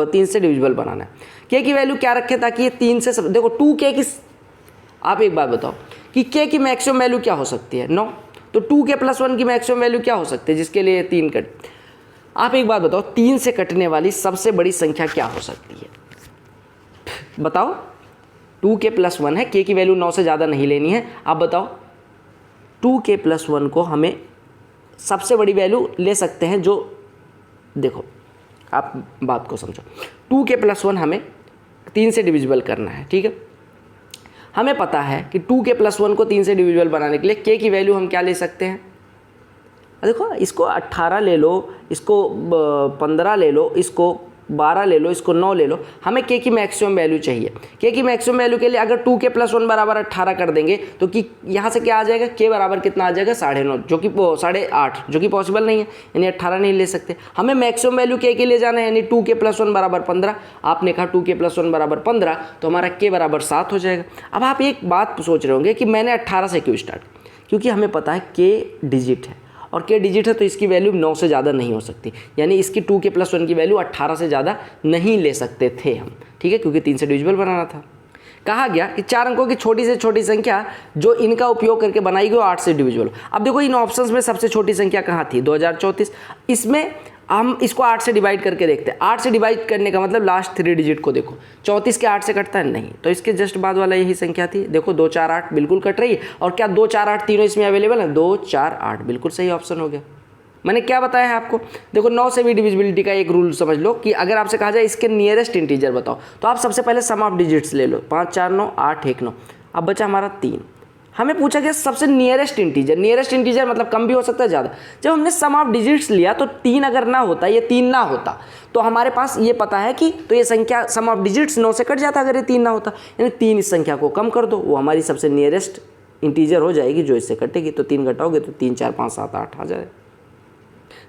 3 से डिविजिबल बनाना है। के की वैल्यू क्या रखें ताकि ये 3 से देखो 2k की, आप एक बात बताओ कि k की मैक्सिमम वैल्यू क्या हो सकती है 9, तो 2k + 1 की मैक्सिमम वैल्यू क्या हो सकती है जिसके लिए 3 कट। आप एक बात बताओ 3 से कटने वाली सबसे बड़ी संख्या क्या हो सकती है बताओ। 2k + 1 है, k की वैल्यू 9 से ज़्यादा नहीं लेनी है। आप बताओ 2k + 1 को हमें सबसे बड़ी वैल्यू ले सकते हैं जो, देखो आप बात को समझो, 2k + 1 हमें 3 से डिविजिबल करना है, ठीक है। हमें पता है कि 2k + 1 को 3 से डिविजिबल बनाने के लिए k की वैल्यू हम क्या ले सकते हैं, देखो इसको 18 ले लो, इसको 15 ले लो, इसको 12 ले लो, इसको 9 ले लो, हमें k की मैक्सिमम वैल्यू चाहिए। k की मैक्सिमम वैल्यू के लिए अगर 2k + 1 बराबर 18 कर देंगे तो कि यहाँ से क्या आ जाएगा, k बराबर कितना आ जाएगा 9.5, जो कि 8.5, जो कि पॉसिबल नहीं है, यानी 18 नहीं ले सकते। हमें मैक्सिमम वैल्यू k के लिए जाना है, यानी 2k + 1 बराबर 15। आपने कहा 2k + 1 बराबर 15, तो हमारा k बराबर 7 हो जाएगा। अब आप एक बात सोच रहे होंगे कि मैंने 18 से क्यों स्टार्ट, क्योंकि हमें पता है k डिजिट है और k डिजिट है तो इसकी वैल्यू 9 से ज़्यादा नहीं हो सकती, यानी इसकी 2k + 1 की वैल्यू 18 से ज़्यादा नहीं ले सकते थे हम, ठीक है, क्योंकि 3 से डिविजिबल बनाना था। कहा गया कि 4 अंकों की छोटी से छोटी संख्या जो इनका उपयोग करके बनाई गई 8 से डिविजिबल। अब देखो इन ऑप्शंस में सबसे छोटी संख्या कहाँ थी 2034, इसमें हम इसको 8 से डिवाइड करके देखते हैं। 8 से डिवाइड करने का मतलब लास्ट 3 डिजिट को देखो, 34 के 8 से कटता है नहीं, तो इसके जस्ट बाद वाला यही संख्या थी। देखो 2 4 8 बिल्कुल कट रही है, और क्या 2 4 8 तीनों इसमें अवेलेबल है, 2 4 8 बिल्कुल सही ऑप्शन हो गया। मैंने क्या बताया है आपको, देखो 9 से भी डिविजिबिलिटी का एक रूल समझ लो कि अगर आपसे कहा जाए इसके नियरेस्ट इंटीजर बताओ, तो आप सबसे पहले सम ऑफ डिजिट्स ले लो, 5 4 9 8 1 9। अब बचा हमारा 3। हमें पूछा गया सबसे नियरेस्ट इंटीजर, नियरेस्ट इंटीजर मतलब कम भी हो सकता है ज़्यादा। जब हमने सम ऑफ डिजिट्स लिया तो 3 अगर ना होता, ये 3 ना होता, तो हमारे पास ये पता है कि तो ये संख्या सम ऑफ डिजिट्स 9 से कट जाता अगर ये 3 ना होता, यानी 3 इस संख्या को कम कर दो, वो हमारी सबसे नियरेस्ट इंटीजर हो जाएगी जो इससे कटेगी। तो 3 घटाओगे तो 3 4 5 7 8 आ जाए।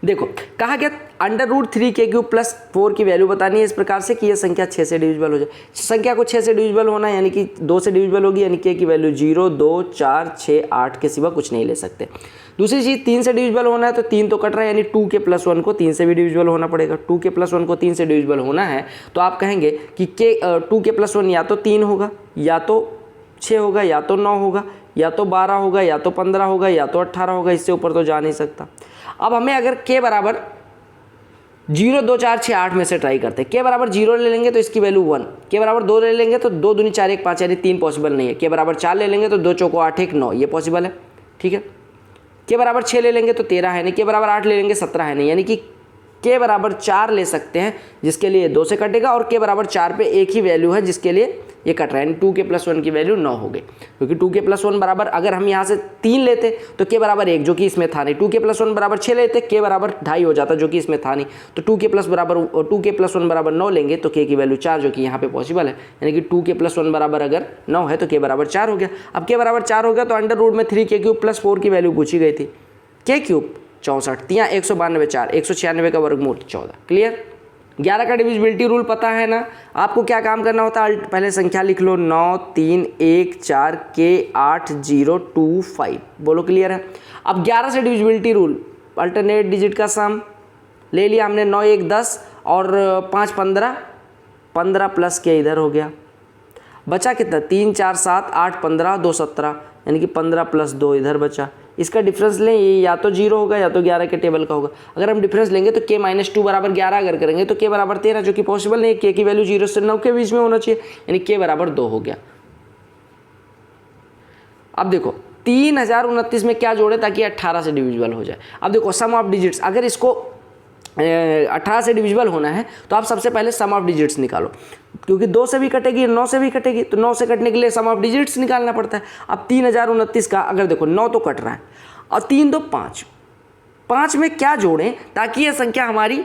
देखो कहा गया √3k³ + 4 की वैल्यू बतानी है इस प्रकार से कि यह संख्या 6 से डिविजिबल हो जाए। संख्या को 6 से डिविजिबल होना है, यानी कि 2 से डिविजिबल होगी, यानी k की वैल्यू 0 2 4 6 8 के सिवा कुछ नहीं ले सकते। दूसरी चीज़ 3 से डिविजिबल होना है, तो 3 तो कट रहा है, यानी 2k + 1 को 3 से भी डिविजिबल होना पड़ेगा। 2k + 1 को 3 से डिविजिबल होना है तो आप कहेंगे कि 2k + 1 या तो 3 होगा, या तो 6 होगा, या तो 9 होगा, या तो 12 होगा, या तो 15 होगा, या तो 18 होगा, इससे ऊपर तो जा नहीं सकता। अब हमें अगर k बराबर 0 2 4 6 8 में से ट्राई करते हैं, k बराबर 0 ले लेंगे तो इसकी वैल्यू 1, k बराबर 2 ले लेंगे तो 2 दूनी 4 1 5, यानी 3 पॉसिबल नहीं है। k बराबर 4 ले लेंगे तो 2 चौको 8 1 9, ये पॉसिबल है, ठीक है। k बराबर 6 ले लेंगे तो 13 है नहीं, k बराबर 8 ले लेंगे 17 है नहीं, यानी कि k बराबर 4 ले सकते हैं जिसके लिए 2 से कटेगा, और k बराबर 4 पे एक ही वैल्यू है जिसके लिए ये कट रहा है, यानी 2k + 1 की वैल्यू 9 हो गई। क्योंकि 2k + 1 बराबर अगर हम यहाँ से 3 लेते तो k बराबर 1 जो कि इसमें था नहीं, 2k + 1 बराबर 6 लेते k बराबर 2.5 हो जाता जो कि इसमें था नहीं, तो 2k + 1 बराबर 9 लेंगे तो k की वैल्यू 4 जो कि यहाँ पे पॉसिबल है, यानी कि 2k + 1 बराबर अगर 9 है तो k बराबर 4 हो गया। अब k बराबर 4 हो गया तो अंडर रूट में 3k³ + 4 की वैल्यू पूछी गई थी, k³ 64, 192 4 196 का वर्गमूल 14। क्लियर। 11 का डिविजिबिलिटी रूल पता है ना। आपको क्या काम करना होता है, पहले संख्या लिख लो 9 3 1 4 k 8 0 2 5, बोलो क्लियर है। अब 11 से डिविजिबिलिटी रूल, अल्टरनेट डिजिट का सम ले लिया हमने, 9 1 10 और 5 15, 15 प्लस के इधर हो गया, बचा कितना 3 4 7 8 15 2 17, यानी कि 15 + 2 इधर बचा। इसका डिफरेंस लें, ये या तो 0 होगा या तो 11 के टेबल का होगा। अगर हम डिफरेंस लेंगे तो k - 2 बराबर 11 अगर करेंगे तो k बराबर 13, जो कि पॉसिबल नहीं है, k की वैल्यू 0 से 9 के बीच में होना चाहिए, यानी k बराबर 2 हो गया। अब देखो 3029 में क्या जोड़े ताकि 18 से डिविजिबल हो जाए। अब देखो सम ऑफ डिजिट्स, अगर इसको 18 से डिविजिबल होना है तो आप सबसे पहले सम ऑफ डिजिट्स निकालो, क्योंकि 2 से भी कटेगी 9 से भी कटेगी, तो 9 से कटने के लिए सम ऑफ डिजिट्स निकालना पड़ता है। अब 3029 का अगर देखो 9 तो कट रहा है और 3 2 5, 5 में क्या जोड़ें ताकि ये संख्या हमारी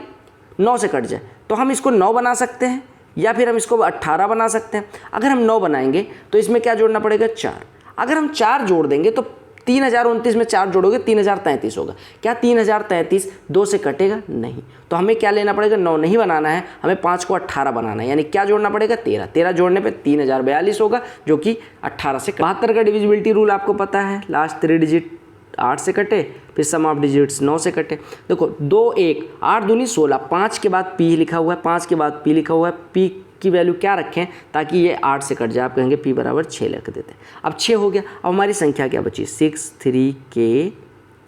9 से कट जाए, तो हम इसको 9 बना सकते हैं या फिर हम इसको 18 बना सकते हैं। अगर हम 9 बनाएंगे तो इसमें क्या जोड़ना पड़ेगा 4, अगर हम 4 जोड़ देंगे तो 3029 में 4 जोड़ोगे 3033 होगा। क्या 3033 2 से कटेगा? नहीं। तो हमें क्या लेना पड़ेगा, 9 नहीं बनाना है, हमें 5 को 18 बनाना है, यानी क्या जोड़ना पड़ेगा 13, 13 जोड़ने पे 3042 होगा जो कि 18 से 72 का डिविजिबिलिटी रूल आपको पता है, लास्ट 3 डिजिट 8 से कटे, फिर सम ऑफ डिजिट्स 9 से कटे। देखो 2 1 8 दूनी 16, 5 के बाद P लिखा हुआ है, 5 के बाद P लिखा हुआ है। P की वैल्यू क्या रखें ताकि ये 8 से कट जाए, आप कहेंगे P बराबर 6 लिख देते हैं। अब 6 हो गया। अब हमारी संख्या क्या बची, 6 3 K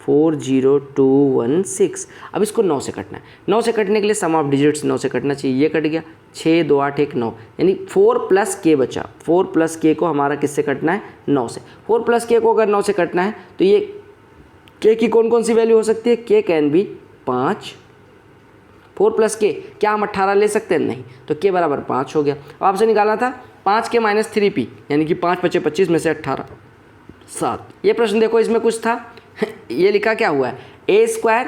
4 0 2 1 6। अब इसको 9 से कटना है। 9 से कटने के लिए सम ऑफ डिजिट्स 9 से कटना चाहिए, ये कट गया। 6 2 8 1 9, यानी 4 प्लस K बचा। 4 प्लस K को हमारा किससे कटना है, 9 से। 4 प्लस K को अगर 9 से कटना है तो ये K की कौन कौन सी वैल्यू हो सकती है, K can be 5। 4 plus K, क्या हम 18 ले सकते हैं, नहीं, तो K बराबर 5 हो गया। अब आपसे निकालना था 5K माइनस 3P, यानी कि 5 बचे 25 में से 18 7। ये प्रश्न देखो, इसमें कुछ था ये लिखा क्या हुआ है, A square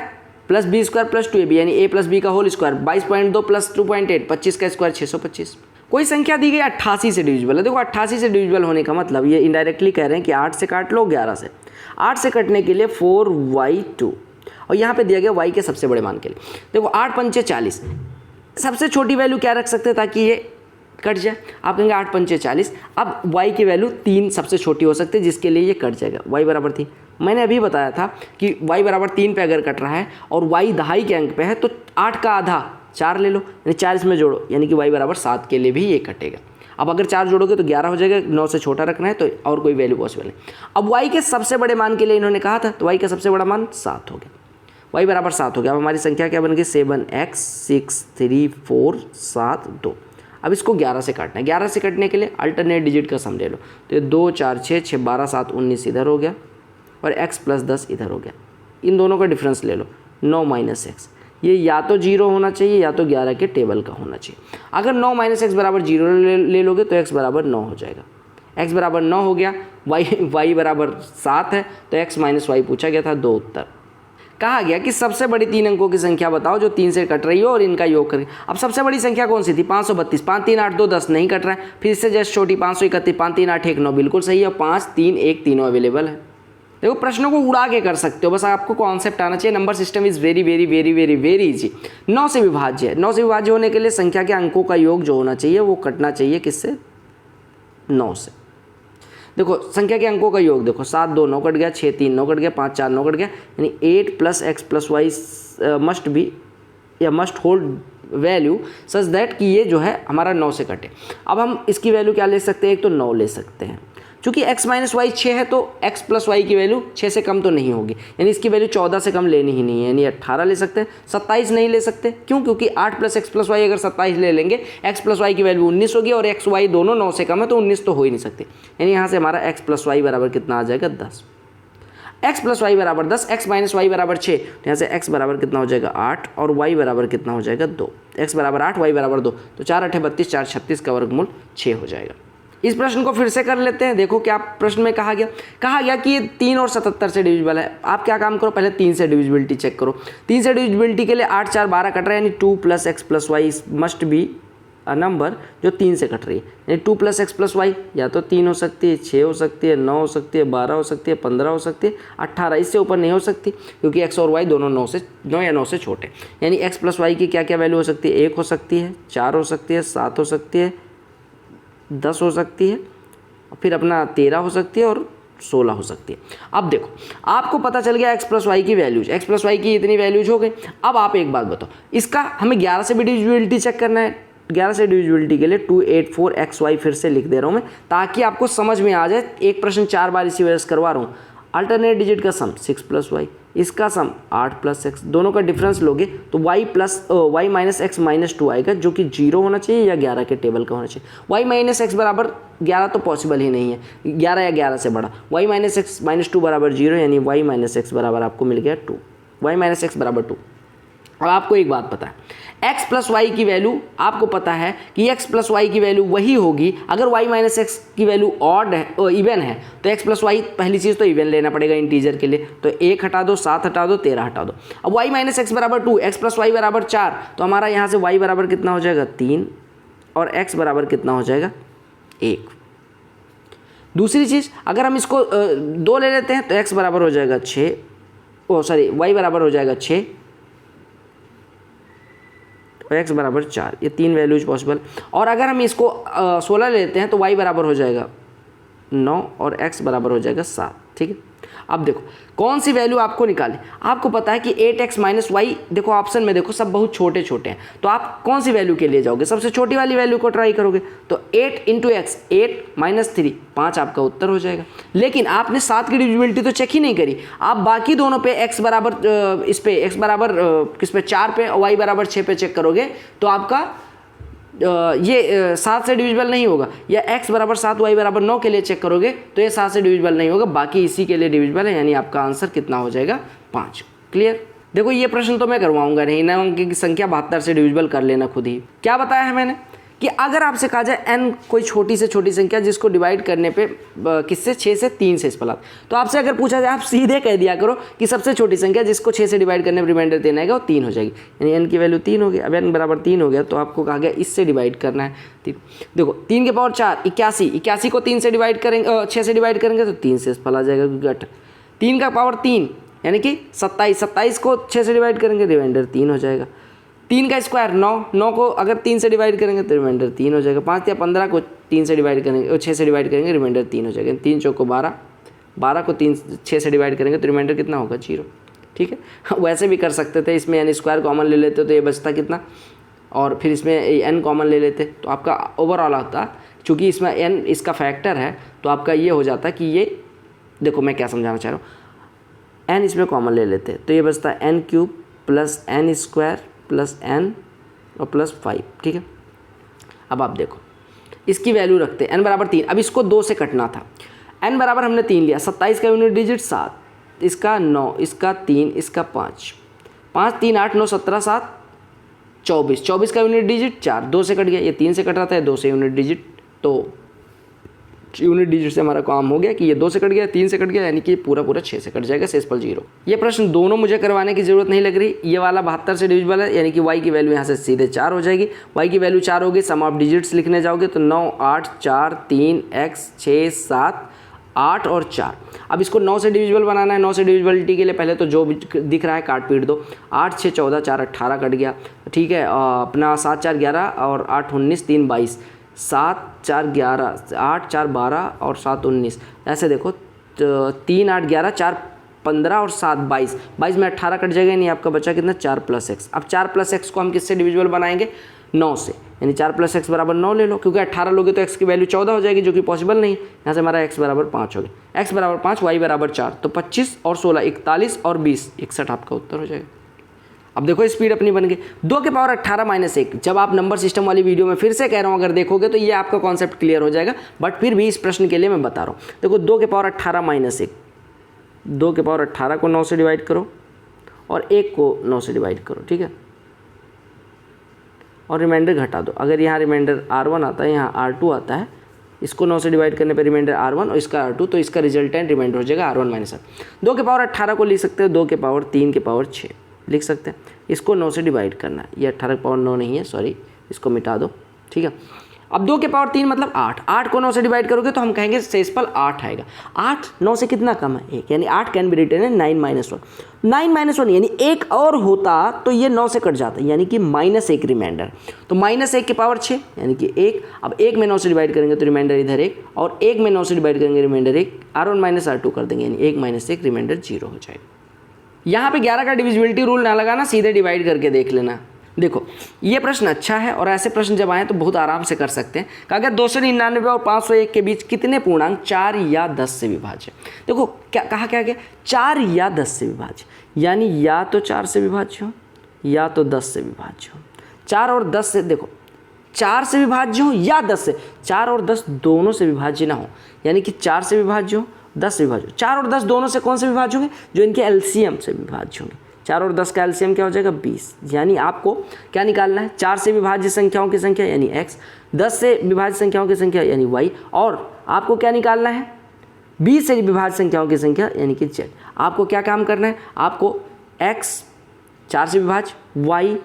plus B square plus 2ab, यानी a प्लस बी का होल स्क्वायर 22.2 प्लस 2.8, 25 का स्क्वायर 625। कोई संख्या दी गई 88 से डिविजिबल है। देखो 88 से डिविजिबल होने का मतलब ये इनडायरेक्टली कह रहे हैं कि 8 से काट लो 11 से। 8 से कटने के लिए 4y2, और यहाँ पे दिया गया y के सबसे बड़े मान के लिए। देखो 8 पंचे 40, सबसे छोटी वैल्यू क्या रख सकते हैं ताकि ये कट जाए, आप कहेंगे 8 पंचे 40। अब y की वैल्यू 3 सबसे छोटी हो सकती है जिसके लिए ये कट जाएगा, y बराबर 3। मैंने अभी बताया था कि y बराबर 3 पे अगर कट रहा है और y दहाई के अंक पे है तो 8 का आधा 4 ले लो, यानी 4 इसमें जोड़ो, यानी कि y बराबर 7 के लिए भी ये कटेगा। अब अगर 4 जोड़ोगे तो 11 हो जाएगा, 9 से छोटा रखना है तो और कोई वैल्यू पॉसिबल नहीं। अब y के सबसे बड़े मान के लिए इन्होंने कहा था, तो y का सबसे बड़ा मान 7 हो गया, y बराबर 7 हो गया। अब हमारी संख्या क्या बन गई, 7x 6 3 4 7 2। अब इसको 11 से काटना है। 11 से कटने के लिए अल्टरनेट डिजिट का सम ले लो, तो ये 2 4 6 6 12 7 19 इधर हो गया और x प्लस 10 इधर हो गया। इन दोनों का डिफरेंस ले लो, 9 माइनस एक्स। ये या तो 0 होना चाहिए या तो 11 के टेबल का होना चाहिए। अगर 9 माइनस एक्स बराबर 0 ले लोगे तो x बराबर 9 हो जाएगा। x बराबर 9 हो गया, y बराबर 7 है तो x माइनस वाई पूछा गया था, 2 उत्तर। कहा गया कि सबसे बड़ी 3 अंकों की संख्या बताओ जो 3 से कट रही हो और इनका योग करें। अब सबसे बड़ी संख्या कौन सी थी, 532। 5 3 8 2 10 नहीं कट रहा है, फिर इससे जस्ट छोटी 531। 5 3 8 1 9 बिल्कुल सही है, 5 3 1 तीनों अवेलेबल है। देखो प्रश्नों को उड़ा के कर सकते हो, बस आपको कॉन्सेप्ट आना चाहिए। Number system is very very very very very easy. 9 से विभाज्य है। 9 से विभाज्य होने के लिए संख्या के अंकों का योग जो होना चाहिए वो कटना चाहिए किससे, 9 से। देखो संख्या के अंकों का योग देखो, 7 2 9 कट गया, 6 3 9 कट गया, 5 4 9 कट गया, यानी 8 plus X plus Y must be या must hold value such that कि ये जो है हमारा 9 से कटे। अब हम इसकी वैल्यू क्या ले सकते हैं, एक तो 9 ले सकते हैं। चूँकि x माइनस वाई 6 है तो x प्लस वाई की वैल्यू 6 से कम तो नहीं होगी, यानी इसकी वैल्यू 14 से कम लेनी ही नहीं है, यानी 18 ले सकते हैं। 27 नहीं ले सकते, क्यों, क्योंकि 8 प्लस एक्स प्लस वाई अगर 27 ले लेंगे x प्लस वाई की वैल्यू 19 होगी और x y दोनों 9 से कम है तो 19 तो हो ही नहीं सकते, यानी यहाँ से हमारा x प्लस वाई बराबर कितना आ जाएगा, 10। x प्लस वाई बराबर 10, x माइनस वाई बराबर 6, तो यहाँ से x बराबर कितना हो जाएगा 8 और y बराबर कितना हो जाएगा 2। x बराबर 8 y बराबर 2, तो 4 8 32 4 36 का वर्गमूल 6 हो जाएगा। इस प्रश्न को फिर से कर लेते हैं। देखो क्या प्रश्न में कहा गया कि ये 3 और 77 से डिविजिबल है। आप क्या काम करो, पहले 3 से डिविजिबिलिटी चेक करो। 3 से डिविजिबिलिटी के लिए 8 4 12 कट रहा है, यानी 2 plus X plus Y must be a number जो 3 से कट रही है, यानी 2 प्लस एक्स प्लस वाई या तो 3 हो सकती है, 6 हो सकती है, 9 हो सकती है, 12 हो सकती है, 15 हो सकती है, 18 इससे ऊपर नहीं हो सकती, क्योंकि एक्स और वाई दोनों 9 या 9 से छोटे। यानी एक्स प्लस वाई की क्या क्या वैल्यू हो सकती है, 1 हो सकती है, 4 हो सकती है, 7 हो सकती है, 10 हो सकती है, फिर अपना 13 हो सकती है और 16 हो सकती है। अब देखो आपको पता चल गया x प्लस वाई की वैल्यूज, x प्लस वाई की इतनी वैल्यूज हो गई। अब आप एक बात बताओ, इसका हमें 11 से भी डिविजिबिलिटी चेक करना है। 11 से डिविजिबिलिटी के लिए 284xy फिर से लिख दे रहा हूँ मैं, ताकि आपको समझ में आ जाए। एक प्रश्न 4 बार इसी वजह से करवा रहा हूँ। अल्टरनेट डिजिट का सम 6 प्लस वाई, इसका सम 8 प्लस एक्स, दोनों का डिफरेंस लोगे तो y माइनस एक्स माइनस 2 आएगा, जो कि 0 होना चाहिए या 11 के टेबल का होना चाहिए। y माइनस एक्स बराबर 11 तो पॉसिबल ही नहीं है, 11 या 11 से बड़ा। y माइनस एक्स माइनस 2 बराबर 0, यानी y माइनस एक्स बराबर आपको मिल गया 2, y माइनस एक्स बराबर 2। अब आपको एक बात पता है, x प्लस वाई की वैल्यू आपको पता है कि x प्लस वाई की वैल्यू वही होगी अगर y माइनस एक्स की वैल्यू ऑड है, इवन है, तो x प्लस वाई पहली चीज़ तो इवन लेना पड़ेगा इंटीजर के लिए, तो 1 हटा दो, 7 हटा दो, 13 हटा दो। अब y माइनस एक्स बराबर 2, x प्लस वाई बराबर 4, तो हमारा यहाँ से y बराबर कितना हो जाएगा 3 और x बराबर कितना हो जाएगा 1। दूसरी चीज़, अगर हम इसको 2 ले लेते हैं तो x बराबर हो जाएगा 6, y बराबर हो जाएगा 6 और x बराबर 4, ये 3 वैल्यूज पॉसिबल। और अगर हम इसको 16 लेते हैं तो y बराबर हो जाएगा 9 और x बराबर हो जाएगा 7, ठीक है। अब देखो कौन सी वैल्यू आपको निकाले, आपको पता है कि 8x माइनस वाई, देखो ऑप्शन में देखो सब बहुत छोटे छोटे हैं, तो आप कौन सी वैल्यू के लिए जाओगे, सबसे छोटी वाली वैल्यू को ट्राई करोगे। तो 8 इंटू एक्स 8 माइनस 3 5 आपका उत्तर हो जाएगा। लेकिन आपने 7 की डिविजिबिलिटी तो चेक ही नहीं करी, आप बाकी दोनों पे x बराबर इस पे x बराबर किस पे 4 पे y बराबर 6 पे चेक करोगे तो आपका ये 7 से डिविजिबल नहीं होगा, या x बराबर 7 y बराबर 9 के लिए चेक करोगे तो ये 7 से डिविजिबल नहीं होगा, बाकी इसी के लिए डिविजिबल है, यानी आपका आंसर कितना हो जाएगा 5। क्लियर। देखो ये प्रश्न तो मैं करवाऊंगा नहीं ना, अंक की संख्या 72 से डिविजिबल कर लेना खुद ही। क्या बताया है मैंने कि अगर आपसे कहा जाए n कोई छोटी से छोटी संख्या जिसको डिवाइड करने पे किससे 6 से 3 से स्पलात, तो आपसे अगर पूछा जाए आप सीधे कह दिया करो कि सबसे छोटी संख्या जिसको 6 से डिवाइड करने पर रिमाइंडर देना है वो 3 हो जाएगी, यानी n की वैल्यू 3 हो गई। अब n बराबर 3 हो गया तो आपको कहा गया इससे डिवाइड करना है 3। देखो 3 के पावर 4 81 को 3 से डिवाइड करेंगे 6 से डिवाइड करेंगे तो 3 से स्पल आ जाएगा, क्योंकि 3 का पावर 3 यानी कि 27 को 6 से डिवाइड करेंगे रिमाइंडर 3 हो जाएगा। 3 का स्क्वायर 9 को अगर 3 से डिवाइड करेंगे तो रिमाइंडर 3 हो जाएगा। 5 या 15 को 3 से डिवाइड करेंगे 6 से डिवाइड करेंगे रिमाइंडर 3 हो जाएगा। 3 चौको 12 को 6 से डिवाइड करेंगे तो रिमाइंडर कितना होगा 0। ठीक है, वैसे भी कर सकते थे, इसमें n स्क्वायर कॉमन ले लेते तो ये बचता कितना, और फिर इसमें n कॉमन ले लेते तो आपका ओवरऑल आता, चूँकि इसमें n इसका फैक्टर है तो आपका ये हो जाता कि ये, देखो मैं क्या समझाना चाह रहा हूँ, n इसमें कॉमन ले लेते तो ये बचता n³ plus n square plus n और प्लस 5। ठीक है, अब आप देखो इसकी वैल्यू रखते n बराबर 3। अब इसको 2 से कटना था, n बराबर हमने 3 लिया, 27 का यूनिट डिजिट 7, इसका 9, इसका 3, इसका 5, 5 3 8 9 17 7 24 का यूनिट डिजिट 4, 2 से कट गया, ये 3 से कट रहा था, 2 से यूनिट डिजिट, तो यूनिट डिजिट से हमारा काम हो गया कि ये 2 से कट गया, 3 से कट गया, यानी कि पूरा 6 से कट जाएगा, शेषफल 0। ये प्रश्न दोनों मुझे करवाने की जरूरत नहीं लग रही, ये वाला 72 से डिविजिबल है, यानी कि y की वैल्यू यहाँ से सीधे 4 हो जाएगी। y की वैल्यू 4 होगी, सम ऑफ डिजिट्स लिखने जाओगे तो 9 8 4 3 x 6 7 8 और 4। अब इसको 9 से डिविजिबल बनाना है, 9 से डिविजिबिलिटी के लिए पहले तो जो दिख रहा है काट पीट दो। 8 6 14 4 18 कट गया, ठीक है, अपना 7 4 11 और 8 19 3 22, 7 4 11 8 4 12 और 7 19, ऐसे देखो 3 8 11 4 15 और 7 22, 22 में 18 कट जाएगा, यानी आपका बचा कितना 4 प्लस एक्स। अब 4 प्लस एक्स को हम किससे डिविजिबल बनाएंगे 9 से, यानी 4 प्लस एक्स बराबर 9 ले लो, क्योंकि 18 लोगे तो एक्स की वैल्यू 14 हो जाएगी, जो कि पॉसिबल नहीं है। यहाँ से हमारा एक्स बराबर 5 हो गया, एक्स बराबर 5 वाई बराबर 4, तो 25 और 16 41 और 20 61 आपका उत्तर हो जाएगा। अब देखो स्पीड अपनी बन गई, 2 के पावर 18 माइनस 1। जब आप नंबर सिस्टम वाली वीडियो में फिर से कह रहा हूँ, अगर देखोगे तो ये आपका कॉन्सेप्ट क्लियर हो जाएगा, बट फिर भी इस प्रश्न के लिए मैं बता रहा हूँ। देखो 2 के पावर 18 माइनस 1, 2 के पावर 18 को 9 से डिवाइड करो और 1 को 9 से डिवाइड करो, ठीक है, और रिमाइंडर घटा दो। अगर यहाँ रिमाइंडर R1 आता है, यहाँ R2 आता है, इसको 9 से डिवाइड करने पर रिमाइंडर R1 और इसका R2, तो इसका रिजल्टेंट रिमाइंडर हो जाएगा R1 माइनस 8। 2 के पावर 18 को लिख सकते हो 2 के पावर 3 के पावर 6 लिख सकते हैं, इसको 9 से डिवाइड करना है, ये 18 के पावर 9 नहीं है, सॉरी, इसको मिटा दो, ठीक है। अब 2 के पावर 3 मतलब 8, 8 को 9 से डिवाइड करोगे तो हम कहेंगे शेषफल 8 आएगा। 8 9 से कितना कम है 1, यानी 8 कैन बी रिटन है 9 माइनस 1, 9 माइनस 1 यानी 1 और होता तो ये 9 से कट जाता, यानी कि -1 रिमाइंडर, तो -1 के पावर 6 यानी कि 1। अब 1 में 9 से डिवाइड करेंगे तो रिमाइंडर इधर 1, और 1 में 9 से डिवाइड करेंगे रिमाइंडर 1, R1 माइनस R2 कर देंगे, यानी 1 माइनस 1 रिमाइंडर 0 हो जाएगा। यहाँ पे 11 का डिविजिबिलिटी रूल ना लगाना, सीधे डिवाइड करके देख लेना। देखो ये प्रश्न अच्छा है, और ऐसे प्रश्न जब आए तो बहुत आराम से कर सकते हैं। अगर 299 और 501 के बीच कितने पूर्णांक 4 या 10 से विभाज्य। देखो क्या कहा, क्या गया 4 या 10 से विभाज्य, यानी या तो 4 से विभाज्य हो या तो 10 से विभाज्य हो। 4 और 10 से, देखो 4 से विभाज्य हो या 10 से, 4 और 10 दोनों से विभाज्य ना हो, यानी कि 4 से विभाज्य हो 10 से विभाज्य हो। 4 और 10 दोनों से कौन से विभाज्य होंगे, जो इनके एलसीएम से विभाज्य होंगे। 4 और 10 का एलसीएम क्या हो जाएगा 20, यानी आपको क्या निकालना है 4 से विभाज्य संख्याओं की संख्या यानी x, 10 से विभाज्य संख्याओं की संख्या यानी y, और आपको क्या निकालना है 20 से विभाज्य संख्याओं की संख्या यानी कि z। आपको क्या काम करना है, आपको x 4 से विभाज्य, y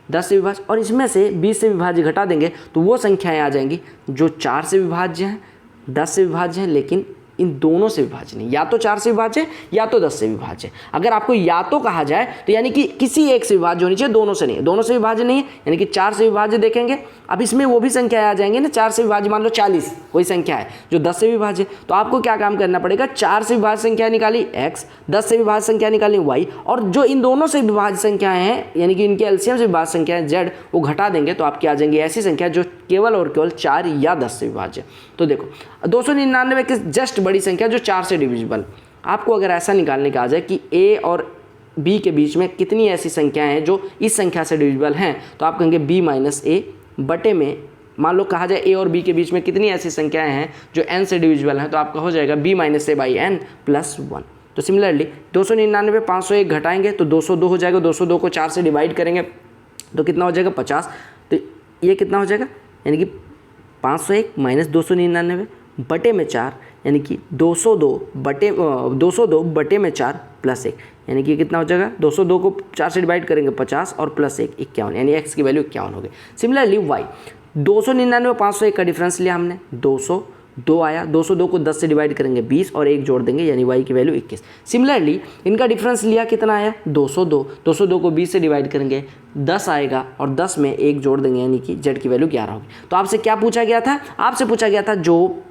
10 से विभाज्य, और इसमें से 20 से विभाज्य घटा देंगे तो वो संख्याएँ आ जाएंगी जो 4 से विभाज्य हैं, 10 से विभाज्य हैं, लेकिन इन दोनों से विभाज्य नहीं, या तो 4 से विभाज्य या तो 10 से विभाज्य। अगर आपको या तो कहा जाए तो यानी कि किसी एक से विभाज्य होनी चाहिए, दोनों से नहीं है। दोनों से विभाज्य नहीं है यानी कि 4 से विभाज्य देखेंगे। अब इसमें वो भी संख्या आ जाएंगे ना 4 से विभाज्य, मान लो 40 कोई संख्या है जो 10 से विभाज्य, तो आपको क्या काम करना पड़ेगा, 4 से विभाज्य संख्या निकाली x, 10 से विभाज्य संख्या निकाली y, और जो इन दोनों से विभाज्य संख्याएं हैं यानी कि इनके एलसीएम से विभाज्य संख्याएं z वो घटा देंगे तो आपकी आ जाएंगी ऐसी संख्या जो केवल और केवल 4 या 10 से विभाज्य। तो देखो 299 की जस्ट बड़ी संख्या जो 4 से डिविजिबल। आपको अगर ऐसा निकालने का आ जाए कि a और b के बीच में कितनी ऐसी संख्याएं हैं जो इस संख्या से डिविजिबल हैं, तो आप कहेंगे b माइनस ए बटे में, मान लो कहा जाए a और b के बीच में कितनी ऐसी संख्याएं हैं जो n से डिविजिबल हैं, तो आपका हो जाएगा b minus A by n plus 1। तो सिमिलरली 299 501 घटाएंगे तो 202 हो जाएगा, 202 को 4 से डिवाइड करेंगे तो कितना हो जाएगा 50। तो ये कितना हो जाएगा यानी कि 501 माइनस 299 बटे में 4 यानी कि 202 बटे में 4 प्लस 1 यानी कि कितना हो जाएगा, 202 को 4 से डिवाइड करेंगे 50 और प्लस 1 51 यानी x की वैल्यू 51 हो गई। सिमिलरली y 299 501 का डिफरेंस लिया हमने, 202 आया, 202 को 10 से डिवाइड करेंगे 20 और 1 जोड़ देंगे यानी y की वैल्यू 21। सिमिलरली इनका डिफरेंस लिया कितना आया 202, 202 को 20 से डिवाइड करेंगे 10 आएगा और 10 में 1 जोड़ देंगे यानी कि z की वैल्यू 11 होगी। तो आपसे क्या पूछा गया था, आपसे पूछा गया था जो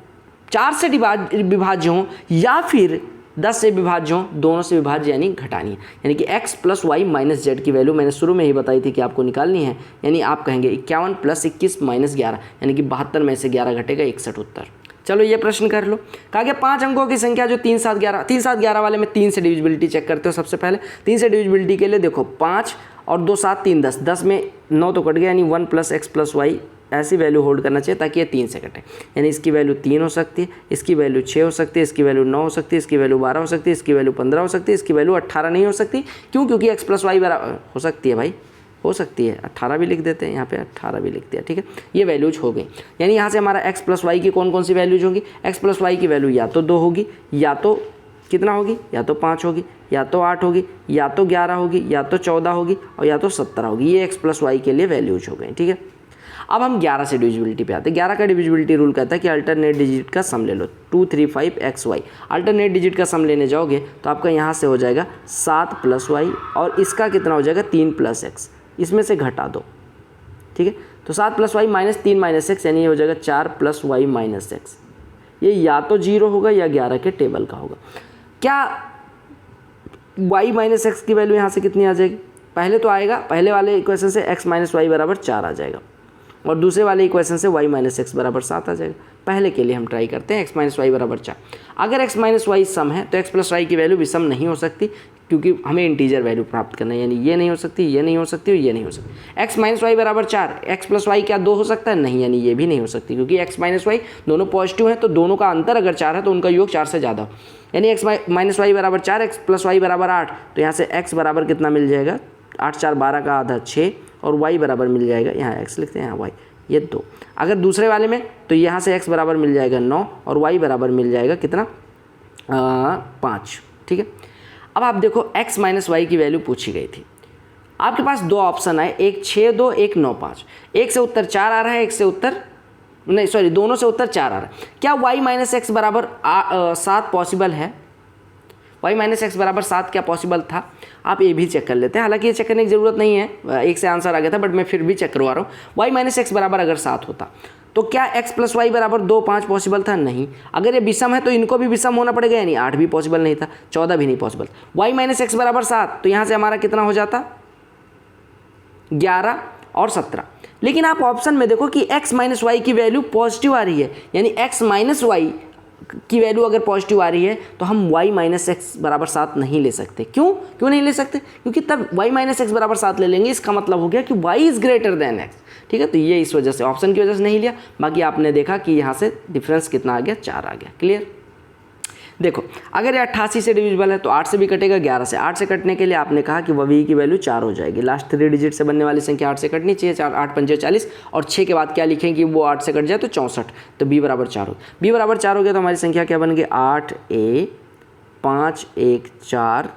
4 से विभाज्य हों या फिर 10 से विभाज्य हों, दोनों से विभाज्य यानी घटानी है, यानी कि x plus Y minus Z की वैल्यू मैंने शुरू में ही बताई थी कि आपको निकालनी है। यानी आप कहेंगे 51 प्लस 21 माइनस 11 यानी कि 72 में से 11 घटेगा 61 उत्तर। चलो ये प्रश्न कर लो। कहा गया 5 अंकों की संख्या जो 3 7 11, 3 7 11 वाले में 3 से डिविजिबिलिटी चेक करते हो। सबसे पहले 3 से डिविजिबिलिटी के लिए देखो 5 और 2 7 3 10, 10 में 9 तो कट गया यानी 1 प्लस एक्स प्लस वाई ऐसी वैल्यू होल्ड करना चाहिए ताकि ये 3 से कटे। यानी इसकी वैल्यू 3 हो सकती है, इसकी वैल्यू 6 हो सकती है, इसकी वैल्यू 9 हो सकती है, इसकी वैल्यू 12 हो सकती है, इसकी वैल्यू 15 हो सकती है, इसकी वैल्यू 18 नहीं हो सकती। क्यों? क्योंकि एक्स प्लस वाई बराबर हो सकती है भाई, हो सकती है 18 भी लिख देते हैं, यहाँ पे 18 भी लिख दिया, ठीक है। ये वैल्यूज हो गई। यानी यहाँ से हमारा एक्स प्लस वाई की कौन कौन सी वैल्यूज होगी, एक्स प्लस वाई की वैल्यू या तो 2 होगी, या तो कितना होगी, या तो 5 होगी, या तो 8 होगी, या तो 11 होगी, या तो 14 होगी और या तो 17 होगी। ये एक्स प्लस वाई के लिए वैल्यूज हो गई, ठीक है। अब हम 11 से डिविजिबिलिटी पे आते हैं। 11 का डिविजिबिलिटी रूल कहता है कि अल्टरनेट डिजिट का सम ले लो, 2 3 5 एक्स वाई। अल्टरनेट डिजिट का सम लेने जाओगे तो आपका यहाँ से हो जाएगा 7 प्लस वाई और इसका कितना हो जाएगा 3 प्लस एक्स, इसमें से घटा दो, ठीक है। तो 7 plus Y minus 3 minus X यानी ये हो जाएगा 4 प्लस वाई माइनस एक्स। ये या तो 0 होगा या 11 के टेबल का होगा। क्या y माइनस एक्स की वैल्यू यहाँ से कितनी आ जाएगी, पहले तो आएगा, पहले वाले इक्वेशन से x माइनस वाई बराबर 4 आ जाएगा और दूसरे वाले इक्वेशन से y माइनस एक्स बराबर 7 आ जाएगा। पहले के लिए हम ट्राई करते हैं x माइनस वाई बराबर 4। अगर x माइनस वाई सम है तो x प्लस वाई की वैल्यू भी सम नहीं हो सकती क्योंकि हमें इंटीजर वैल्यू प्राप्त करना है। यानी ये नहीं हो सकती, ये नहीं हो सकती और ये नहीं हो सकती। x माइनस वाई बराबर 4, x प्लस वाई क्या 2 हो सकता है, नहीं, यानी ये भी नहीं हो सकती क्योंकि x माइनस वाई दोनों पॉजिटिव हैं तो दोनों का अंतर अगर 4 है तो उनका योग 4 से ज़्यादा हो। यानी x माइनस वाई बराबर 4, x प्लस वाई बराबर 8, तो यहाँ से x बराबर कितना मिल जाएगा, 8 4 12 का आधा 6 और y बराबर मिल जाएगा, यहाँ x लिखते हैं, यहाँ y, ये 2। अगर दूसरे वाले में तो यहाँ से x बराबर मिल जाएगा 9 और y बराबर मिल जाएगा कितना 5, ठीक है। अब आप देखो x माइनस वाई की वैल्यू पूछी गई थी, आपके पास 2 ऑप्शन आए, एक 6 2 एक 9 5। एक से उत्तर 4 आ रहा है, एक से उत्तर नहीं, सॉरी, दोनों से उत्तर 4 आ रहा है। क्या y माइनस एक्स बराबर 7 पॉसिबल है, y माइनस एक्स बराबर 7 क्या पॉसिबल था, आप ये भी चेक कर लेते हैं। हालांकि ये चेक करने की ज़रूरत नहीं है, एक से आंसर आ गया था बट मैं फिर भी चेक करवा रहा हूँ। y माइनस एक्स बराबर अगर 7 होता तो क्या x प्लस वाई बराबर 2 5 पॉसिबल था, नहीं। अगर ये विषम है तो इनको भी विषम होना पड़ेगा, यानी 8 भी पॉसिबल नहीं था, 14 भी नहीं पॉसिबल। y माइनस एक्स बराबर 7 तो यहाँ से हमारा कितना हो जाता 11 और 17। लेकिन आप ऑप्शन में देखो कि x माइनस वाई की वैल्यू पॉजिटिव आ रही है, यानी x माइनस वाई की वैल्यू अगर पॉजिटिव आ रही है तो हम y माइनस एक्स बराबर 7 नहीं ले सकते। क्यों नहीं ले सकते, क्योंकि तब y माइनस एक्स बराबर 7 ले लेंगे, इसका मतलब हो गया कि y is greater than x, ठीक है। तो ये इस वजह से ऑप्शन की वजह से नहीं लिया। बाकी आपने देखा कि यहाँ से डिफरेंस कितना आ गया, 4 आ गया, क्लियर। देखो अगर ये 88 से डिविजिबल है तो 8 से भी कटेगा, 11 से। 8 से कटने के लिए आपने कहा कि v की वैल्यू 4 हो जाएगी। लास्ट 3 डिजिट से बनने वाली संख्या 8 से कटनी चाहिए, 4 8 5 40 और 6 के बाद क्या लिखेंगे वो 8 से कट जाए तो 64, तो b बराबर 4 हो। b बराबर 4 हो गया तो हमारी संख्या क्या बन गई 8 a 5 1 4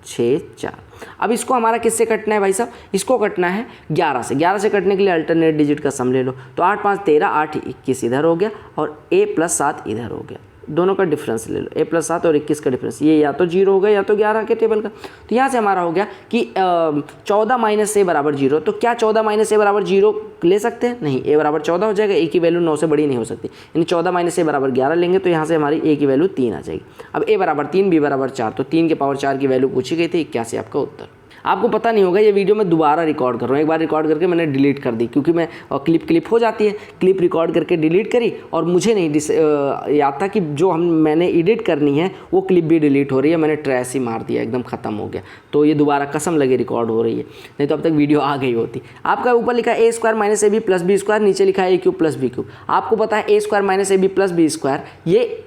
6 4। अब इसको हमारा किससे कटना है भाई साहब, इसको कटना है 11 से। 11 से कटने के लिए अल्टरनेट डिजिट का सम ले लो, तो 8 5 13 8 21 इधर हो गया और a प्लस 7 इधर हो गया। दोनों का डिफरेंस ले लो, a + 7 और 21 का डिफरेंस, ये या तो 0 होगा या तो 11 के टेबल का। तो यहाँ से हमारा हो गया कि 14 - a = 0। तो क्या 14 - a = 0 ले सकते हैं? नहीं, a = 14 हो जाएगा, a की वैल्यू 9 से बड़ी नहीं हो सकती, यानी 14 - a = 11 लेंगे तो यहाँ से हमारी a की वैल्यू 3 आ जाएगी। अब a = 3, b = 4, तो 3 के पावर 4 की वैल्यू पूछी गई थी, 81 आपका उत्तर। आपको पता नहीं होगा, ये वीडियो मैं दोबारा रिकॉर्ड कर रहा हूँ, एक बार रिकॉर्ड करके मैंने डिलीट कर दी, क्योंकि मैं क्लिप हो जाती है, क्लिप रिकॉर्ड करके डिलीट करी और मुझे नहीं याद था कि जो मैंने एडिट करनी है वो क्लिप भी डिलीट हो रही है, मैंने ट्रैश ही मार दिया, एकदम ख़त्म हो गया। तो ये दोबारा कसम लगे रिकॉर्ड हो रही है, नहीं तो अब तक वीडियो आ गई होती। आपका ऊपर लिखा है a² - ab + b², नीचे लिखा है a³ + b³। आपको पता है a² - ab + b², ये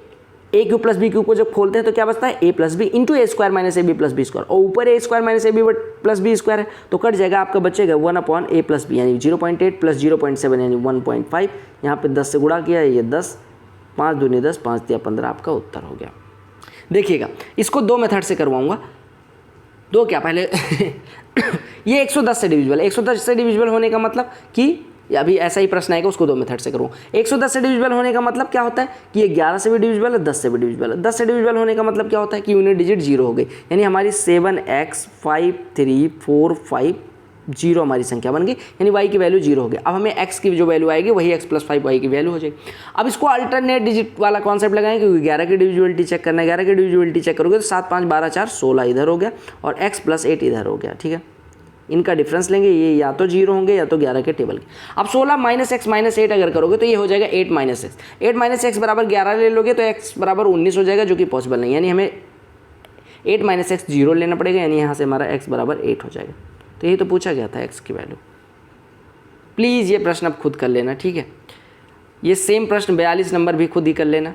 a³ + b³ को जब खोलते हैं तो क्या बचता है a + b into a² - ab + b², और ऊपर a² - ab + b² है तो कट जाएगा, आपका बचेगा 1/a + b, यानी 0.8 + 0.7 यानी 1.5। यहाँ पे 10 से गुणा किया, ये 10, 5 दूनी 10, 5 × 15 आपका उत्तर हो गया। देखिएगा, इसको 2 मेथड से करवाऊंगा। दो क्या, पहले ये 110 से डिविजिबल है। 110 से डिविजिबल होने का मतलब कि अभी ऐसा ही प्रश्न आएगा, उसको 2 मेथड से करूँ। 110 से डिविजिबल होने का मतलब क्या होता है कि ये 11 से भी डिविजिबल है, 10 से भी डिविजिबल है। 10 से डिविजिबल होने का मतलब क्या होता है कि यूनिट डिजिट 0 हो गई, यानी हमारी 7x 5 3 4 5 0 हमारी संख्या बन गई, यानी y की वैल्यू 0 हो गई। अब हमें x की जो वैल्यू आएगी वही x + 5 y की वैल्यू हो जाएगी। अब इसको अल्टरनेट डिजिट वाला कॉन्सेप्ट लगाएं, क्योंकि 11 की डिविजिबिलिटी चेक करना है। 11 की डिविजिबिलिटी चेक करोगे तो 7 5 12 4 16 इधर हो गया और x + 8 इधर हो गया। ठीक है, इनका डिफरेंस लेंगे, ये या तो 0 होंगे या तो 11 के टेबल के। अब 16 - x - 8 अगर करोगे तो ये हो जाएगा 8 - x। 8 - x = 11 ले लोगे तो x = 19 हो जाएगा, जो कि पॉसिबल नहीं, यानी हमें 8 - x 0 लेना पड़ेगा, यानी यहाँ से हमारा x = 8 हो जाएगा। तो यही तो पूछा गया था x की वैल्यू। प्लीज़ ये प्रश्न अब खुद कर लेना, ठीक है। ये सेम प्रश्न 42 नंबर भी खुद ही कर लेना,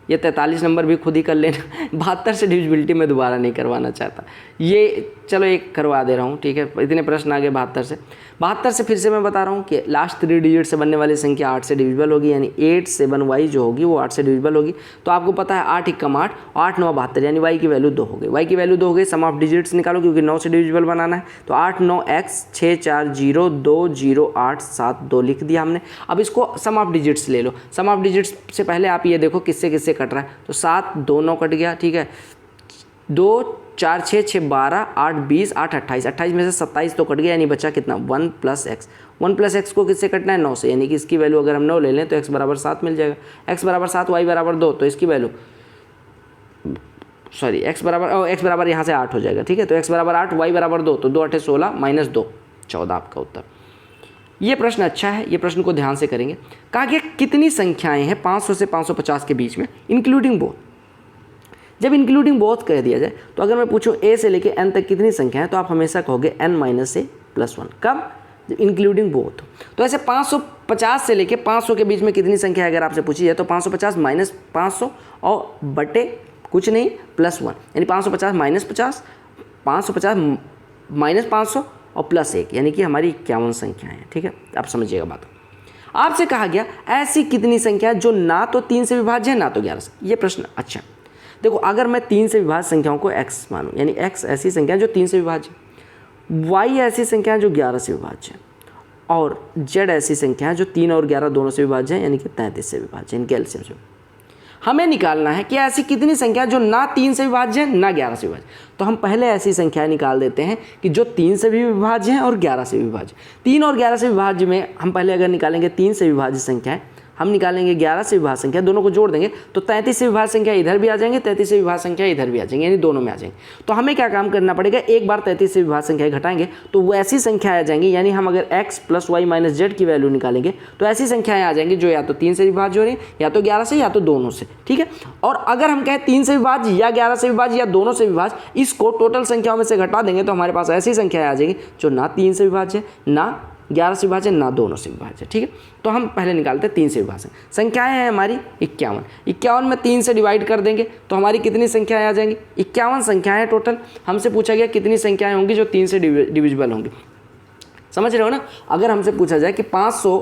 ये 43 नंबर भी खुद ही कर लेना। 72 से डिविजिबिलिटी में दोबारा नहीं करवाना चाहता, ये चलो एक करवा दे रहा हूँ, ठीक है। इतने प्रश्न आ गए 72 से फिर से मैं बता रहा हूँ कि लास्ट 3 डिजिट से बनने वाली संख्या 8 से डिविजिबल होगी, यानी 8 7 y जो होगी वो 8 से डिविजिबल होगी। तो आपको पता है 8 × 8 8 9 72, यानी y की वैल्यू 2 हो गई। y की वैल्यू 2 हो गई, सम ऑफ डिजिट्स निकालो, क्योंकि 9 से डिविजिबल बनाना है। तो 8 9 x 6 4 0 2 0 8 7 2 लिख दिया हमने। अब इसको सम ऑफ डिजिट्स ले लो। सम ऑफ डिजिट्स से पहले आप ये देखो किससे किससे कट रहा है। तो 7 2 9 कट गया, ठीक है। 2 4 6 6 12 8 20 8 28, 28 में से 27 तो कट गया, यानी बचा कितना 1 + x। 1 + x को किससे कटना है 9 से, यानी कि इसकी वैल्यू अगर हम 9 ले लें तो x = 7 मिल जाएगा। x = 7 y = 2, तो इसकी वैल्यू सॉरी x बराबर यहाँ से 8 हो जाएगा, ठीक है। तो x = 8 y = 2, तो 2 8 16 - 2 14 आपका उत्तर। ये प्रश्न अच्छा है, ये प्रश्न को ध्यान से करेंगे। कहा गया कितनी संख्याएं हैं 500 से 550 के बीच में इंक्लूडिंग बोथ। जब इंक्लूडिंग बोथ कह दिया जाए तो अगर मैं पूछूं a से लेके n तक कितनी संख्या है, तो आप हमेशा कहोगे n - a + 1। कब? जब इंक्लूडिंग बोथ। तो ऐसे 550 से लेके 500 के बीच में कितनी संख्या अगर आपसे पूछी जाए तो 550 - 500 और बटे कुछ नहीं +1, यानी 550 - 50, 550 - 500 और +1, यानी कि हमारी 51 संख्याएँ हैं। ठीक है, आप समझिएगा बात। आपसे कहा गया ऐसी कितनी संख्या है जो ना तो 3 से विभाज्य है ना तो 11 से। ये प्रश्न अच्छा देखो, अगर मैं 3 से विभाज्य संख्याओं को x मानूं, यानी x ऐसी संख्या है जो 3 से विभाज्य है, y ऐसी संख्या है जो 11 से विभाज्य है, और z ऐसी संख्या है जो 3 और 11 दोनों से विभाज्य है, यानी कि 33 से विभाज्य है। इनके एलसीएम से हमें निकालना है कि ऐसी कितनी संख्या जो ना 3 से विभाज्य है ना 11 से विभाज्य। तो हम पहले ऐसी संख्याएं निकाल देते हैं कि जो 3 से भी विभाज्य है और 11 से विभाज्य। 3 और 11 से विभाज्य में हम पहले अगर निकालेंगे 3 से विभाज्य संख्याएं, हम निकालेंगे 11 से विभाज्य संख्या, दोनों को जोड़ देंगे तो 33 से विभाज्य संख्या इधर भी आ जाएंगे, 33 से विभाज्य संख्या इधर भी आ जाएंगे, यानी दोनों में आ जाएंगे। तो हमें क्या काम करना पड़ेगा, एक बार 33 से विभाज्य संख्या घटाएंगे तो वो ऐसी संख्या आ जाएंगी, यानी हम अगर x + y - z की वैल्यू निकालेंगे तो ऐसी संख्याएं आ जाएंगी जो या तो 3 से विभाज्य हो रही है या तो 11 से या तो दोनों से। ठीक है, और अगर हम कहें 3 से विभाज्य या 11 से विभाज्य या दोनों से विभाज्य, इसको टोटल संख्याओं में से घटा देंगे तो हमारे पास ऐसी संख्याएं आ जाएंगी जो ना 3 से विभाज्य ना 11 से विभाज्य ना दोनों से विभाज्य। ठीक है, तो हम पहले निकालते हैं 3 से विभाज्य। संख्याएं हैं हमारी 51। 51 में 3 से डिवाइड कर देंगे तो हमारी कितनी संख्याएं आ जाएंगी, 51 संख्याएं टोटल। हमसे पूछा गया कितनी संख्याएं होंगी जो 3 से डिविजिबल होंगी। समझ रहे हो ना। अगर हमसे पूछा जाए कि 500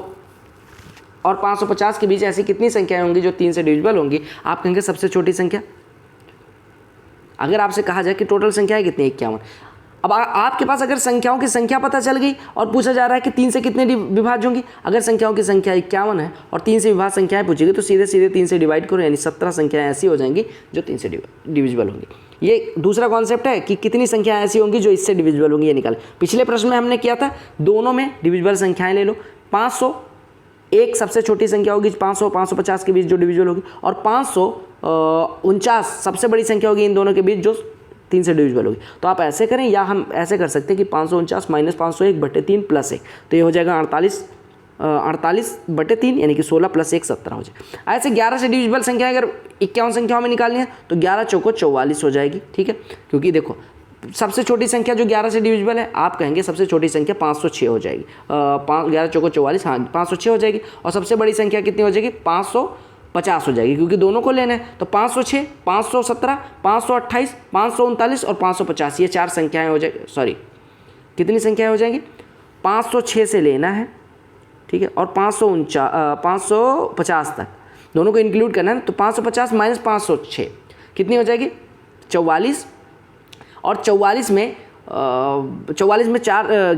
और 550 के बीच ऐसी कितनी संख्याएं होंगी जो 3 से डिविजिबल होंगी, आप कहेंगे सबसे छोटी संख्या। अगर आपसे कहा जाए कि टोटल संख्याएं कितनी, 51, अब आपके पास अगर संख्याओं की संख्या पता चल गई और पूछा जा रहा है कि 3 से कितने विभाज्य होंगी, अगर संख्याओं की संख्या 51 है और 3 से विभाज्य संख्याएं पूछेगी तो सीधे सीधे 3 से डिवाइड करो, यानी 17 संख्याएं ऐसी हो जाएंगी जो 3 से डिविजिबल होंगी। ये दूसरा कॉन्सेप्ट है कि कितनी संख्याएं ऐसी होंगी जो इससे डिविजिबल होंगी, ये निकालें। पिछले प्रश्न में हमने किया था दोनों में डिविजिबल संख्याएं ले लो। 500 एक सबसे छोटी संख्या होगी 500 550 के बीच जो डिविजिबल होगी, और 549 सबसे बड़ी संख्या होगी इन दोनों के बीच जो 3 से डिविजिबल होगी। तो आप ऐसे करें या हम ऐसे कर सकते हैं कि 549 माइनस 501/3 प्लस 1, तो ये हो जाएगा 48/3 यानी कि 16 प्लस 1 17 हो जाएगा। ऐसे 11 से डिविजिबल संख्या अगर 51 संख्याओं में निकालनी है तो 11 चौको 44 हो जाएगी, ठीक है। क्योंकि देखो सबसे छोटी संख्या जो 11 से डिविजिबल है, आप कहेंगे सबसे छोटी संख्या 506 हो जाएगी। 11 चौको 44, हाँ 506 हो जाएगी। और सबसे बड़ी संख्या कितनी हो जाएगी? 550 हो जाएगी, क्योंकि दोनों को लेना है। तो 506, 517, 528, 539 और 550, ये 4 संख्याएं हो जाएगी। सॉरी, कितनी संख्याएं हो जाएंगी? 506 से लेना है, ठीक है, और 550 तक दोनों को इंक्लूड करना है। तो 550 माइनस 506 कितनी हो जाएगी? 44। और 44 में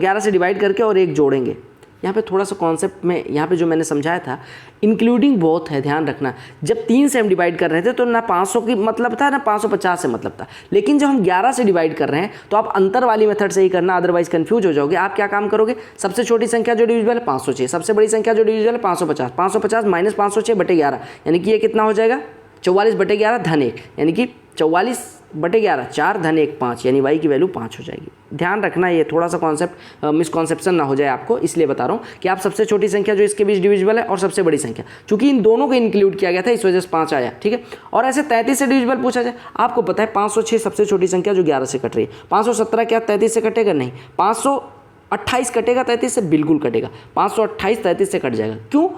11 से डिवाइड करके और 1 जोड़ेंगे। यहाँ पे थोड़ा सा कॉन्सेप्ट में यहाँ पे जो मैंने समझाया था, इंक्लूडिंग बहुत है, ध्यान रखना। जब 3 से हम डिवाइड कर रहे थे तो ना 500 की मतलब था ना 550 से मतलब था, लेकिन जब हम 11 से डिवाइड कर रहे हैं तो आप अंतर वाली मेथड से ही करना, अदरवाइज कंफ्यूज हो जाओगे। आप क्या काम करोगे? सबसे छोटी संख्या जो डिविजिबल है 506, सबसे बड़ी संख्या जो डिविजिबल है 550, 550 माइनस 506/11, यानी कि ये कितना हो जाएगा? 44/11 धन 1, यानी कि 44/11 4 धन 1 5, यानी y की वैल्यू 5 हो जाएगी। ध्यान रखना, ये थोड़ा सा कॉन्सेप्ट मिसकॉन्सेप्शन ना हो जाए आपको, इसलिए बता रहा हूँ कि आप सबसे छोटी संख्या जो इसके बीच डिविजिबल है और सबसे बड़ी संख्या, चूंकि इन दोनों को इंक्लूड किया गया था इस वजह से 5 आया, ठीक है। और ऐसे 33 से डिविजिबल पूछा जाए, आपको पता है 506 सबसे छोटी संख्या जो 11 से कट रही है। 517 क्या 33 से कटेगा? नहीं। 528 कटेगा 33 से? बिल्कुल कटेगा। 528 33 से कट जाएगा। क्यों?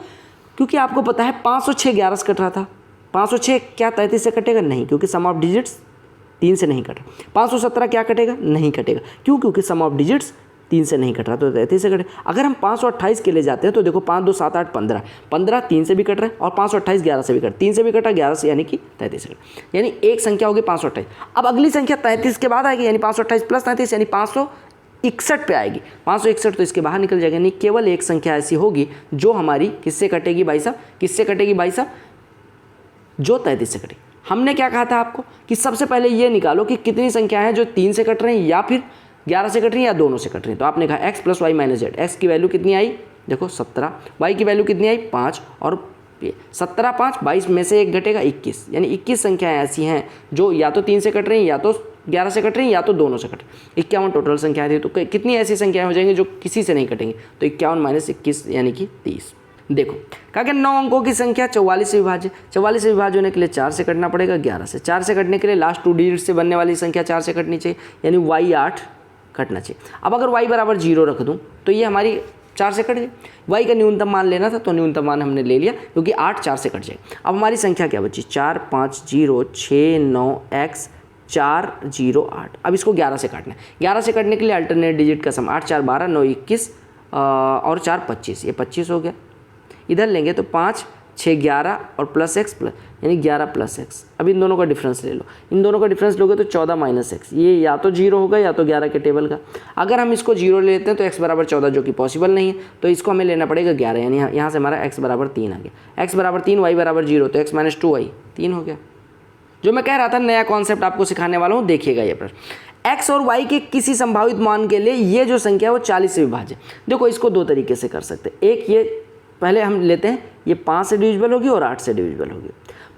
क्योंकि आपको पता है 506 11 से कट रहा था। 506 क्या 33 से कटेगा? नहीं, क्योंकि सम ऑफ डिजिट्स 3 से नहीं कट रहा। 517 क्या कटेगा? नहीं कटेगा। क्यों? क्योंकि सम ऑफ डिजिट्स 3 से नहीं कट रहा, तो 33 से कटे। अगर हम 528 के लिए जाते हैं तो देखो 5 2 7 8 15, 15 3 से भी कट रहा है और 528 11 से भी कट, 3 से भी कटा 11 से, यानी कि 33 से कट, यानी एक संख्या होगी 528। अब अगली संख्या 33 के बाद आएगी, यानी 528 प्लस 33 यानी 561 पे आएगी। 561 तो इसके बाहर निकल जाएगा, यानी केवल एक संख्या ऐसी होगी जो हमारी किससे कटेगी भाई साहब? किससे कटेगी भाई साहब? जो 33 से कटेगी। हमने क्या कहा था आपको कि सबसे पहले ये निकालो कि कितनी संख्या है जो 3 से कट रही हैं या फिर 11 से कट रही हैं या दोनों से कट रही हैं। तो आपने कहा x + y - z, x की वैल्यू कितनी आई? देखो 17, y की वैल्यू कितनी आई? 5, और 17 5 22 में से 1 घटेगा 21, यानी 21 संख्याएं ऐसी हैं जो या तो 3 से कट रही हैं या तो 11 से कट रही हैं या तो दोनों से कट रही हैं। 51 टोटल संख्याएं थी, तो कितनी ऐसी संख्याएं हो जाएंगी जो किसी से नहीं कटेंगी? तो 51 - 21 यानी कि 30। देखो कहा कि 9 अंकों की संख्या 44 से विभाज्य। 44 से विभाज्य होने के लिए 4 से कटना पड़ेगा 11 से। 4 से कटने के लिए लास्ट 2 डिजिट से बनने वाली संख्या 4 से कटनी चाहिए, यानी y 8 कटना चाहिए। अब अगर y = 0 रख दूं तो ये हमारी 4 से कट जाए। y का न्यूनतम मान लेना था तो न्यूनतम मान हमने ले लिया, क्योंकि 8 4 से कट जाए। अब हमारी संख्या क्या बची? 4 5 0 6 9 x 4 0 8। अब इसको 11 से काटना है। 11 से कटने के लिए अल्टरनेट डिजिट का सम 8 4 12 9 21 और 4 25, ये 25 हो गया। इधर लेंगे तो 5 6 11 और प्लस x प्लस, यानी 11 प्लस x। अब इन दोनों का डिफरेंस ले लो, इन दोनों का डिफरेंस लोगे तो 14 माइनस x, ये या तो 0 होगा या तो 11 के टेबल का। अगर हम इसको 0 ले लेते हैं तो x = 14, जो कि पॉसिबल नहीं है, तो इसको हमें लेना पड़ेगा 11, यानी यहाँ से हमारा x = 3 आ गया। x = 3 y = 0, तो x - 2y 3 हो गया। जो मैं कह रहा था नया कॉन्सेप्ट आपको सिखाने वाला हूँ, देखिएगा ये प्रश्न। x और y के किसी संभावित मान के लिए ये जो संख्या है वो 40 से विभाज्य। देखो इसको 2 तरीके से कर सकते हैं। एक ये पहले हम लेते हैं, ये 5 से डिविजिबल होगी और 8 से डिविजिबल होगी।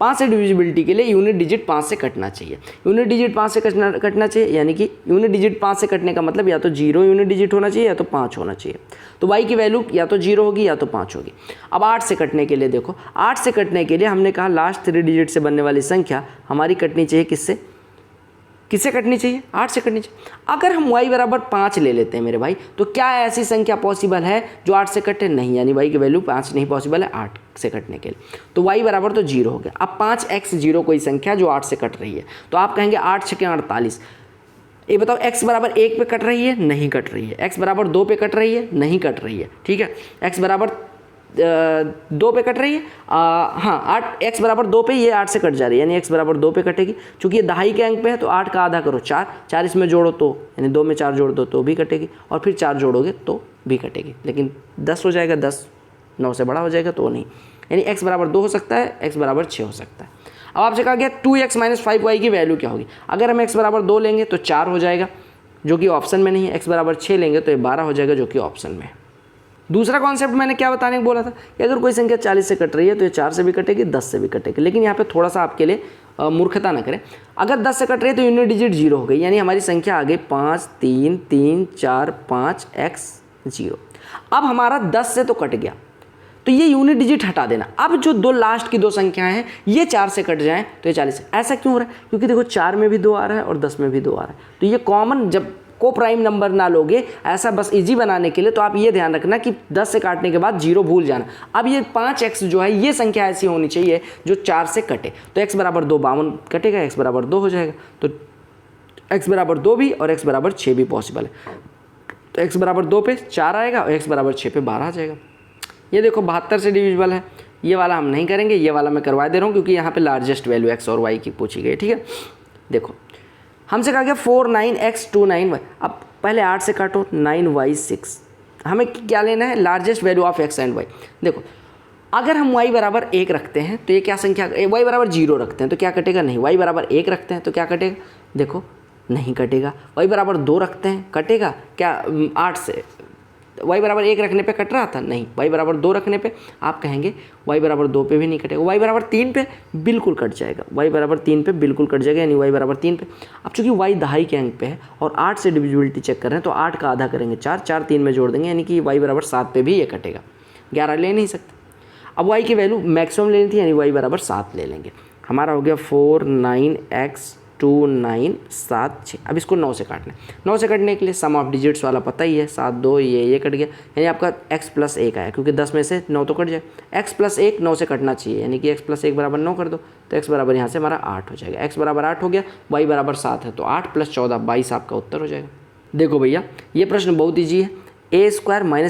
5 से डिविजिबिलिटी के लिए यूनिट डिजिट 5 से कटना चाहिए। यूनिट डिजिट 5 से कटना चाहिए, यानी कि यूनिट डिजिट 5 से कटने का मतलब या तो 0 यूनिट डिजिट होना चाहिए या तो 5 होना चाहिए। तो y की वैल्यू या तो 0 होगी या तो 5 होगी। अब 8 से कटने के लिए देखो, 8 से कटने के लिए हमने कहा लास्ट 3 डिजिट से बनने वाली संख्या हमारी कटनी चाहिए किससे? किससे कटनी चाहिए? 8 से कटनी चाहिए। अगर हम y = 5 ले लेते हैं मेरे भाई, तो क्या ऐसी संख्या पॉसिबल है जो 8 से कटे? नहीं, यानी y की वैल्यू 5 नहीं पॉसिबल है 8 से कटने के लिए। तो y = तो 0 हो गया। अब 5x 0 कोई संख्या जो 8 से कट रही है, तो आप कहेंगे 8 × 48। ये बताओ x = 1 पे कट रही है? नहीं कट रही है। x = 2 पे कट रही है? नहीं कट रही है। ठीक है, x = 2 पे कट रही है, हाँ 8 x बराबर 2 पे, ये 8 से कट जा रही है यानी x बराबर 2 पे कटेगी। चूँकि ये दहाई के अंक पे है तो 8 का आधा करो 4, 4 इसमें जोड़ो तो यानी 2 में 4 जोड़ दो तो भी कटेगी, और फिर 4 जोड़ोगे तो भी कटेगी, लेकिन 10 हो जाएगा, 10 9 से बड़ा हो जाएगा तो नहीं, यानी x बराबर 2 हो सकता है, x बराबर 6 हो सकता है। अब आपसे कहा गया 2x - 5y की वैल्यू क्या होगी। अगर हम x बराबर 2 लेंगे तो 4 हो जाएगा जो कि ऑप्शन में नहीं है, x बराबर 6 लेंगे तो ये 12 हो जाएगा जो कि ऑप्शन में है। दूसरा कॉन्सेप्ट मैंने क्या बताने को बोला था कि अगर कोई संख्या 40 से कट रही है तो ये 4 से भी कटेगी, 10 से भी कटेगी, लेकिन यहाँ पे थोड़ा सा आपके लिए मूर्खता ना करें। अगर 10 से कट रही है तो यूनिट डिजिट 0 हो गई, यानी हमारी संख्या आ गई 5 3 3 4 5 x 0। अब हमारा 10 से तो कट गया तो ये यूनिट डिजिट हटा देना। अब जो दो लास्ट की 2 संख्याएं हैं ये 4 से कट जाएं तो ये 40 है। ऐसा क्यों हो रहा है? क्योंकि देखो 4 में भी 2 आ रहा है और 10 में भी 2 आ रहा है, तो ये कॉमन जब को प्राइम नंबर ना लोगे, ऐसा बस इजी बनाने के लिए, तो आप ये ध्यान रखना कि 10 से काटने के बाद 0 भूल जाना। अब ये 5x जो है ये संख्या ऐसी होनी चाहिए जो 4 से कटे, तो x बराबर 2 52 कटेगा, x बराबर 2 हो जाएगा, तो x बराबर 2 भी और x बराबर 6 भी पॉसिबल है। तो x बराबर 2 पे 4 आएगा और x बराबर 6 पे 12 आ जाएगा। ये देखो 72 से डिविजिबल है, ये वाला हम नहीं करेंगे, ये वाला मैं करवा दे रहा हूँ क्योंकि यहाँ पे लार्जेस्ट वैल्यू x और y की पूछी गई। ठीक है, देखो हमसे कहा गया 4 9x 2 9y। अब पहले 8 से काटो, 9y 6, हमें क्या लेना है? Largest value of x and y। देखो अगर हम y बराबर 1 रखते हैं तो ये क्या संख्या, y बराबर 0 रखते हैं तो क्या कटेगा? नहीं। y बराबर 1 रखते हैं तो क्या कटेगा? देखो नहीं कटेगा। y बराबर 2 रखते हैं, कटेगा क्या? 8 से y बराबर 1 रखने पे कट रहा था, नहीं। y बराबर 2 रखने पे आप कहेंगे y बराबर 2 पे भी नहीं कटेगा, y बराबर 3 पे बिल्कुल कट जाएगा, y बराबर 3 पे बिल्कुल कट जाएगा, यानी y बराबर 3 पे। अब चूंकि y दहाई के अंक पे है और 8 से डिविजिबिलिटी चेक कर रहे हैं तो 8 का आधा करेंगे 4, 4 3 में जोड़ देंगे, यानी कि y बराबर 7 पे भी ये कटेगा, 11 ले नहीं सकते। अब y की वैल्यू मैक्सिमम लेनी थी, यानी y बराबर 7 ले लेंगे। हमारा हो गया 4 9x 2 9 7 6। अब इसको 9 से काटना है। 9 से कटने के लिए सम ऑफ डिजिट्स वाला पता ही है, 7 2 ये कट गया, यानी आपका x + 1 आया, क्योंकि 10 में से 9 तो कट जाए। x + 1 9 से कटना चाहिए, यानी कि x + 1 बराबर 9 कर दो तो x बराबर यहाँ से हमारा 8 हो जाएगा। x बराबर 8 हो गया, y बराबर 7 है तो 8 + 14 22 आपका उत्तर हो जाएगा। देखो भैया ये प्रश्न बहुत ईजी है। a² -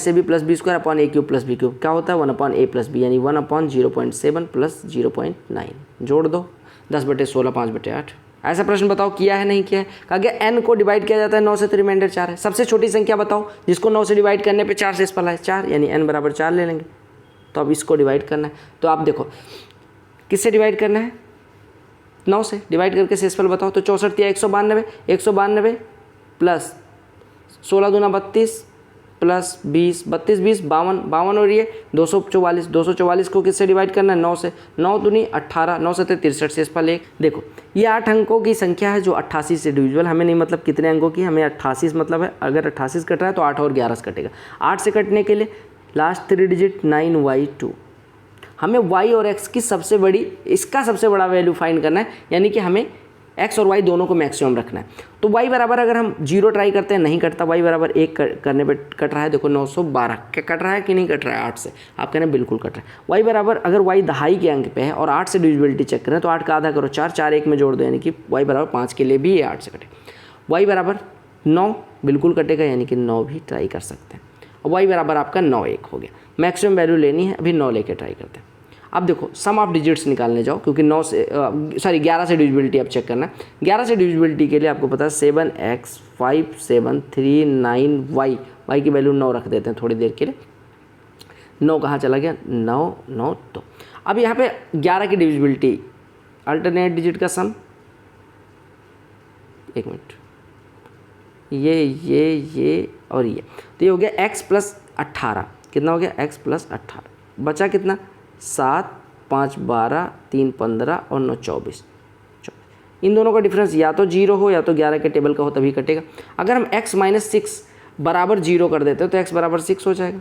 ab + b² upon a³ + b³ क्या होता है? 1/a + b, यानी 1/0.7 + 0.9 जोड़ दो, 10/16 5/8। ऐसा प्रश्न बताओ किया है नहीं किया है? कहा गया n को डिवाइड किया जाता है 9 से तो रिमाइंडर 4 है। सबसे छोटी संख्या बताओ जिसको 9 से डिवाइड करने पे 4 से स्पेशल है, 4, यानी n बराबर 4 ले लेंगे। तो अब इसको डिवाइड करना है, तो आप देखो किससे डिवाइड करना है? 9 से डिवाइड करके शेषफल बताओ, तो 64 या 192, 192 प्लस 16 दूना 32 प्लस 20 32 20 52 52 और ये 244, 244 को किससे डिवाइड करना है? 9 से, 9 दूनी 18, 9 से 63 शेषफल 1। देखो ये 8 अंकों की संख्या है जो 88 से डिविजिबल, हमें नहीं मतलब कितने अंकों की, हमें 88 मतलब है। अगर 88 कट रहा है तो 8 और 11 से कटेगा। 8 से कटने के लिए लास्ट 3 डिजिट 9y2। हमें y और x की सबसे बड़ी, इसका सबसे बड़ा वैल्यू फाइंड करना है, यानी कि हमें x और y दोनों को मैक्सिमम रखना है। तो y बराबर अगर हम 0 ट्राई करते हैं नहीं कटता, y बराबर 1 करने पे कट रहा है। देखो 912 क्या कट रहा है कि नहीं कट रहा है? 8 से, आप कह रहे हैं बिल्कुल कट रहा है। y बराबर अगर y दहाई के अंक पे है और 8 से डिविजिबिलिटी चेक करें तो 8 का आधा करो 4, 4 1 में जोड़ दो, यानी कि y बराबर 5 के लिए भी ये 8 से कटे। y बराबर 9 बिल्कुल कटेगा, यानी कि 9 भी ट्राई कर सकते हैं। और y बराबर आपका 9 1 हो गया। मैक्सिमम वैल्यू लेनी है, अभी 9 लेके ट्राई करते हैं। अब देखो सम ऑफ डिजिट्स निकालने जाओ, क्योंकि 11 से डिविजिबिलिटी अब चेक करना है। 11 से डिविजिबिलिटी के लिए आपको पता है 7x 5 7 3 9y, y की वैल्यू 9 रख देते हैं थोड़ी देर के लिए। 9 कहाँ चला गया? 9 9 तो अब यहाँ पे 11 की डिविजिबिलिटी, अल्टरनेट डिजिट का सम, एक मिनट, ये और ये, तो ये हो गया x + 18। कितना हो गया? x + 18। बचा कितना? 7 5 12 3 15 और 9 24। इन दोनों का डिफरेंस या तो 0 हो या तो 11 के टेबल का हो, तभी कटेगा। अगर हम x - 6 बराबर 0 कर देते हैं तो x बराबर 6 हो जाएगा,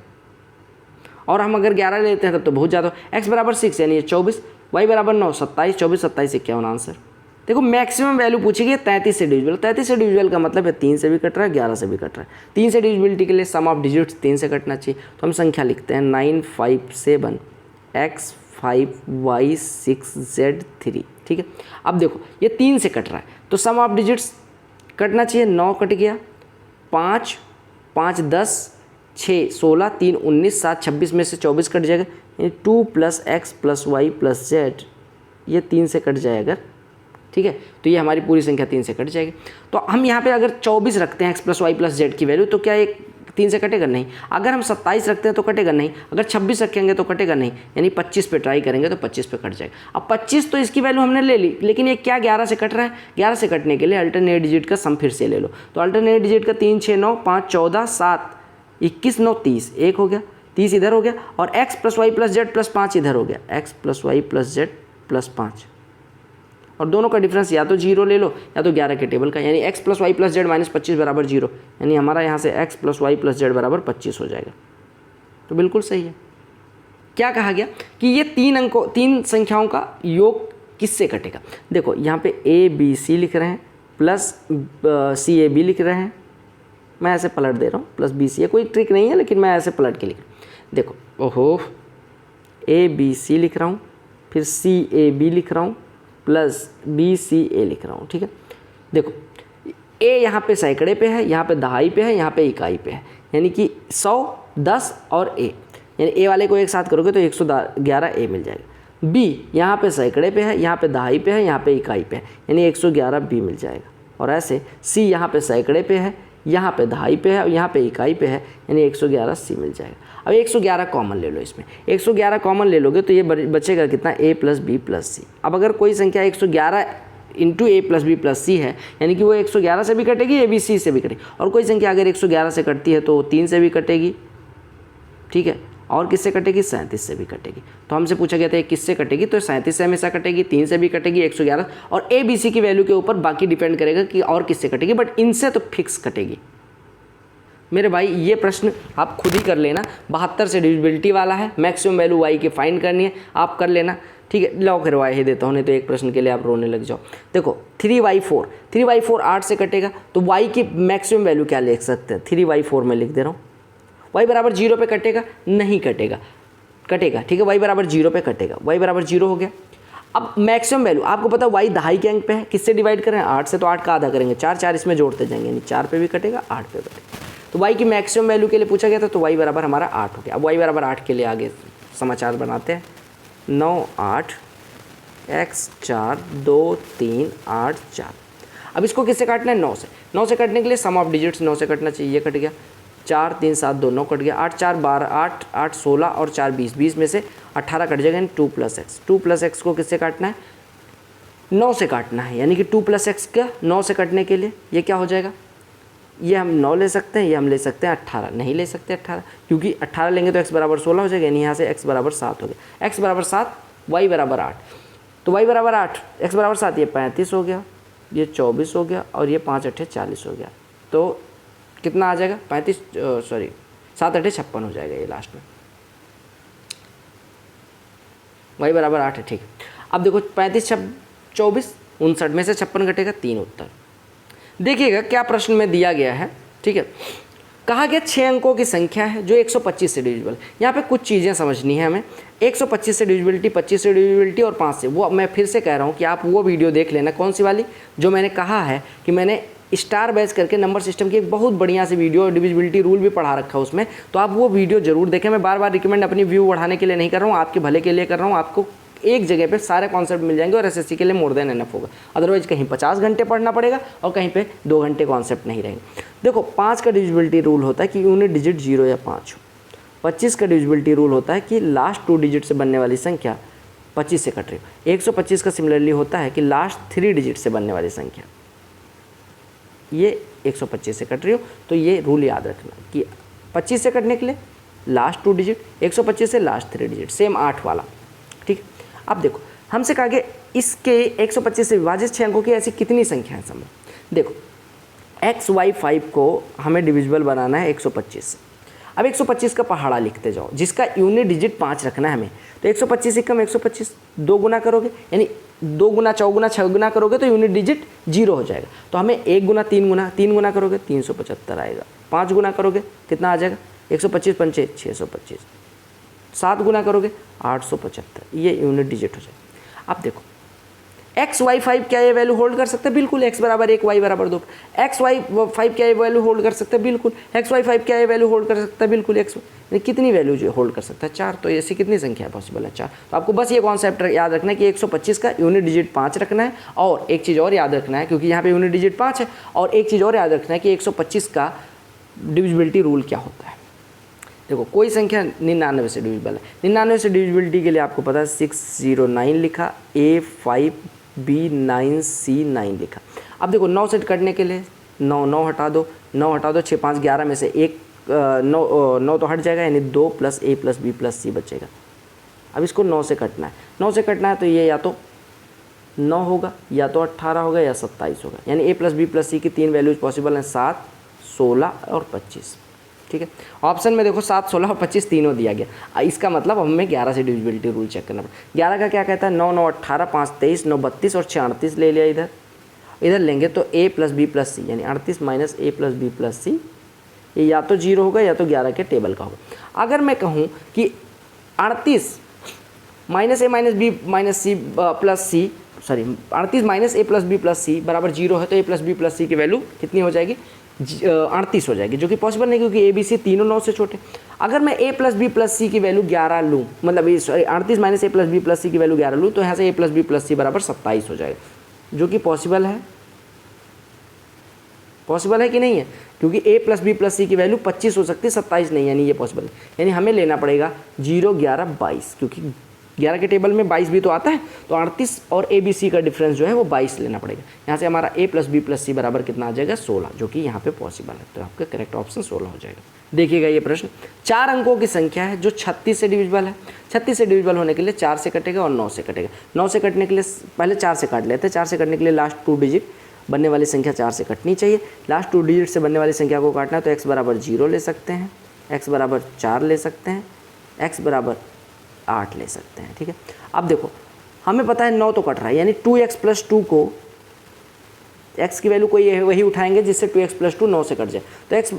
और हम अगर 11 लेते हैं तब तो बहुत ज़्यादा। x बराबर 6 यानी ये 24, y बराबर 9 27 24 27 51 आंसर। देखो मैक्सिमम वैल्यू पूछी गई 33 से डिविजिबल। 33 से डिविजिबल का मतलब है 3 से भी कट रहा है, 11 से भी कट रहा है। 3 से डिविजिबिलिटी के लिए सम ऑफ डिजिट्स 3 से कटना चाहिए, तो हम संख्या लिखते हैं 9 5 7 x 5 y 6 z 3। ठीक है, अब देखो ये 3 से कट रहा है तो सम ऑफ डिजिट्स कटना चाहिए, 9 कट गया, 5 5 10 6 16 3 19 7 26 में से 24 कट जाएगा, यानी 2 + x + y + z, ये 3 से कट जाए अगर, ठीक है, तो ये हमारी पूरी संख्या 3 से कट जाएगी। तो हम यहाँ पे अगर 24 रखते हैं x + y + z की वैल्यू, तो क्या ये 3 से कटेगा? नहीं। अगर हम 27 रखते हैं तो कटेगा नहीं, अगर 26 रखेंगे तो कटेगा नहीं, यानी 25 पे ट्राई करेंगे तो 25 पे कट जाएगा। अब 25 तो इसकी वैल्यू हमने ले ली, लेकिन ये क्या 11 से कट रहा है? 11 से कटने के लिए अल्टरनेट डिजिट का सम फिर से ले लो। तो अल्टरनेट डिजिट का 3 6 9 5 14 7 21 9 30, 1 हो गया, 30 इधर हो गया, और x + y + z + 5 इधर हो गया, x + y + z + 5, और दोनों का डिफरेंस या तो 0 ले लो या तो 11 के टेबल का, यानी x + y + z - 25 = 0, यानी हमारा यहाँ से x + y + z = 25 हो जाएगा। तो बिल्कुल सही है। क्या कहा गया कि ये 3 संख्याओं का योग किससे कटेगा? देखो यहाँ पे ABC लिख रहे हैं प्लस CAB लिख रहे हैं, मैं ऐसे पलट दे रहा हूँ, प्लस BC, कोई ट्रिक नहीं है, लेकिन मैं ऐसे पलट के लिख रहा हूँ। देखो, ओहो, ABC लिख रहा हूँ, फिर CAB लिख रहा हूँ, प्लस BCA लिख रहा हूँ, ठीक है। देखो A यहाँ पे सैकड़े पे है, यहाँ पे दहाई पे है, यहाँ पे इकाई पे है, यानी कि 100, 10 और A, यानी A वाले को एक साथ करोगे तो 111 A मिल जाएगा। B यहाँ पे सैकड़े पे है, यहाँ पे दहाई पे है, यहाँ पे इकाई पे है, यानी 111 B मिल जाएगा। और ऐसे C यहाँ पे सैकड़े पे है, यहाँ पे दहाई पे है और यहाँ पे इकाई पे है, यानी 111 C मिल जाएगा। अब 111 कॉमन ले लो, इसमें 111 कॉमन ले लोगे तो ये बचेगा कितना? A + B + C। अब अगर कोई संख्या 111 × A + B + C है, यानी कि वो 111 से भी कटेगी, ABC से भी कटेगी, और कोई संख्या अगर 111 से कटती है तो 3 से भी कटेगी, ठीक है, और किससे कटेगी? 37 से भी कटेगी। तो हमसे पूछा गया था ये किससे कटेगी, तो 37 से हमेशा कटेगी, 3 से भी कटेगी, 111, और ABC की वैल्यू के ऊपर बाकी डिपेंड करेगा कि और किससे कटेगी, बट इनसे तो फिक्स कटेगी। मेरे भाई ये प्रश्न आप खुद ही कर लेना, 72 से डिविजिबिलिटी वाला है, मैक्सिमम वैल्यू y की फाइंड करनी है, आप कर लेना, ठीक है। लो करवा ही देता हूँ, नहीं तो एक प्रश्न के लिए आप रोने लग जाओ। देखो 3y4 8 से कटेगा, तो y की मैक्सिमम वैल्यू क्या लिख सकते हैं? 3y4 में लिख दे रहा हूँ। y = 0 पे कटेगा? नहीं कटेगा, ठीक है, y = 0 पे कटेगा, y = 0 हो गया। अब मैक्सिमम वैल्यू आपको पता है y दहाई के अंक पे है, किससे डिवाइड करें? 8 से, तो 8 का आधा करेंगे, 4 इसमें जोड़ते जाएंगे, यानी 4 पे भी कटेगा, 8 पे कटेगा। तो y की मैक्सिमम वैल्यू के लिए पूछा गया था, तो y = हमारा 8 हो गया। अब y = 8 के लिए आगे समाचार बनाते हैं। 9 8 x 4 2 3 8 4। अब इसको किससे काटना है? 9 से कटने के लिए सम ऑफ डिजिट्स 9 से कटना चाहिए, ये कट गया, 4 3 7 2 9 कट गया, 8 4 12 8 8 16 और 4 20, 20 में से 18 कट जाएगा, यानी 2 + x को किससे काटना है? 9 से काटना है, यानी कि 2 + x का 9 से कटने के लिए ये क्या हो जाएगा? ये हम 9 ले सकते हैं, ये हम ले सकते हैं 18, नहीं ले सकते 18, क्योंकि 18 लेंगे तो x = 16 हो जाएगा, यानी यहाँ से x = 7 हो गया, x = 7 y = 8, तो y = 8 x = 7, ये 35 हो गया, ये 24 हो गया, और ये 5 8 40 हो गया। तो कितना आ जाएगा? 7 8 56 हो जाएगा ये लास्ट में, y = 8 है, ठीक। अब देखो 35 24 59 में से 56 घटेगा, 3 उत्तर। देखिएगा क्या प्रश्न में दिया गया है, ठीक है। कहा गया 6 अंकों की संख्या है जो 125 से डिविजिबल। यहाँ पे कुछ चीज़ें समझनी है हमें। 125 से डिविजिबिलिटी, 25 से डिविजिबिलिटी और 5 से, वो मैं फिर से कह रहा हूँ कि आप वो वीडियो देख लेना, कौन सी वाली, जो मैंने कहा है कि मैंने स्टार बेस करके नंबर सिस्टम की एक बहुत बढ़िया सी वीडियो और डिविजिबिलिटी रूल भी पढ़ा रखा है उसमें, तो आप वो वीडियो जरूर देखें। मैं बार बार रिकमेंड अपनी व्यू बढ़ाने के लिए नहीं कर रहा हूँ, आपके भले के लिए कर रहा हूँ। आपको एक जगह पे सारे कॉन्सेप्ट मिल जाएंगे और एसएससी के लिए मोर देन एनफ होगा। अदरवाइज कहीं 50 घंटे पढ़ना पड़ेगा और कहीं पे 2 घंटे कॉन्सेप्ट नहीं रहेंगे। देखो 5 का डिविजिबिलिटी रूल होता है कि यूनिट डिजिट 0 या 5 हो। 25 का डिविजिबिलिटी रूल होता है कि लास्ट 2 डिजिट से बनने वाली संख्या 25 से कट रही हो। 125 का सिमिलरली होता है कि लास्ट 3 डिजिट से बनने वाली संख्या ये 125 से कट रही हो। तो ये रूल याद रखना कि 25 से कटने के लिए लास्ट 2 डिजिट, 125 से लास्ट 3 डिजिट, सेम 8 वाला, ठीक। अब देखो हमसे कहा गया इसके 125 से विभाजित 6 अंकों की ऐसी कितनी संख्या है समझो। देखो XY5 को हमें डिविजिबल बनाना है 125 से। अब 125 का पहाड़ा लिखते जाओ, जिसका यूनिट डिजिट 5 रखना है हमें। तो 125 से कम 125 2 गुना करोगे, यानी 2 गुना 4 गुना 6 गुना करोगे तो यूनिट डिजिट 0 हो जाएगा। तो हमें 1 गुना 3 गुना करोगे 375 आएगा। 5 गुना करोगे कितना आ जाएगा? 125 पंचे 625। 7 गुना करोगे 875, ये यूनिट डिजिट हो जाएगा। अब देखो एक्स वाई 5 क्या ये वैल्यू होल्ड कर सकता है? बिल्कुल। एक्स बराबर 1 वाई बराबर 2। एक्स वाई 5 क्या ये वैल्यू होल्ड कर सकता है? बिल्कुल। एक्स वाई 5 क्या ये वैल्यू होल्ड कर सकता है? बिल्कुल। एक्स कितनी वैल्यू जो होल्ड कर सकता है? 4। तो ऐसी कितनी संख्या है पॉसिबल है? 4। तो आपको बस ये कॉन्सेप्ट याद रखना है कि 125 का यूनिट डिजिट 5 रखना है। और एक चीज़ और याद रखना है, क्योंकि यहाँ पे यूनिट डिजिट 5 है, और एक चीज़ और याद रखना है कि 125 का डिविजिबिलिटी रूल क्या होता है। देखो, कोई संख्या 99 से डिविजिबल है। 99 से डिविजिबिलिटी के लिए आपको पता है 609 लिखा, A5 B9 C9 लिखा। अब देखो 9 से कटने के लिए 9 हटा दो, 9 हटा दो, 6 5 11 में से एक 9 तो हट जाएगा, यानी 2 + A + B + C बचेगा। अब इसको 9 से कटना है। 9 से कटना है तो ये या तो 9 होगा, या तो 18 होगा, या 27 होगा। यानी A + B + C की 3 वैल्यूज पॉसिबल हैं, 7, 16 और 25। ठीक है। ऑप्शन में देखो 7, 16 और 25 तीनों दिया गया। इसका मतलब हमें 11 से डिविजिबिलिटी रूल चेक करना पड़ेगा। 11 का क्या कहता है? 9 9 18, 5 23, 9 32 और 6 38 ले लिया। इधर लेंगे तो A + B + C, यानी 38 - A + B + C, ये या तो 0 होगा या तो 11 के टेबल का होगा। अगर मैं कहूँ कि 38 - A - B - C + C, sorry 38 - A + B + C बराबर 0 है, तो A + B + C की वैल्यू कितनी हो जाएगी? 38 हो जाएगी, जो कि पॉसिबल नहीं, क्योंकि A B C तीनों 9 से छोटे। अगर मैं A + B + C की वैल्यू 11 लूँ, मतलब 38 - A + B + C की वैल्यू 11 लूँ, तो यहाँ से A + B + C बराबर 27 हो जाएगा, जो कि पॉसिबल है। पॉसिबल है कि नहीं है? क्योंकि A + B + C की वैल्यू 25 हो सकती है, 27 नहीं, यानी ये पॉसिबल है। यानी हमें लेना पड़ेगा 0 11 22, क्योंकि 11 के टेबल में 22 भी तो आता है, तो 38 और A B C का डिफरेंस जो है वो 22 लेना पड़ेगा। यहाँ से हमारा A + B + C बराबर कितना आ जाएगा? 16, जो कि यहाँ पे पॉसिबल है। तो आपका करेक्ट ऑप्शन 16 हो जाएगा। देखिएगा ये प्रश्न 4 अंकों की संख्या है जो 36 से डिविजिबल है। 36 से डिविजिबल होने के लिए 4 से कटेगा और 9 से कटेगा। 9 से कटने के लिए पहले 4 से काट लेते हैं। 4 से कटने के लिए लास्ट 2 डिजिट बनने वाली संख्या 4 से कटनी चाहिए। लास्ट 2 डिजिट से बनने वाली संख्या को काटना है, तो x बराबर 0 ले सकते हैं, x बराबर 4 ले सकते हैं, x बराबर 8 ले सकते हैं। ठीक है। अब देखो हमें पता है 9 तो कट रहा है, यानी 2x + 2 को x की वैल्यू कोई वही उठाएंगे जिससे 2x + 2 9 से कट जाए। तो x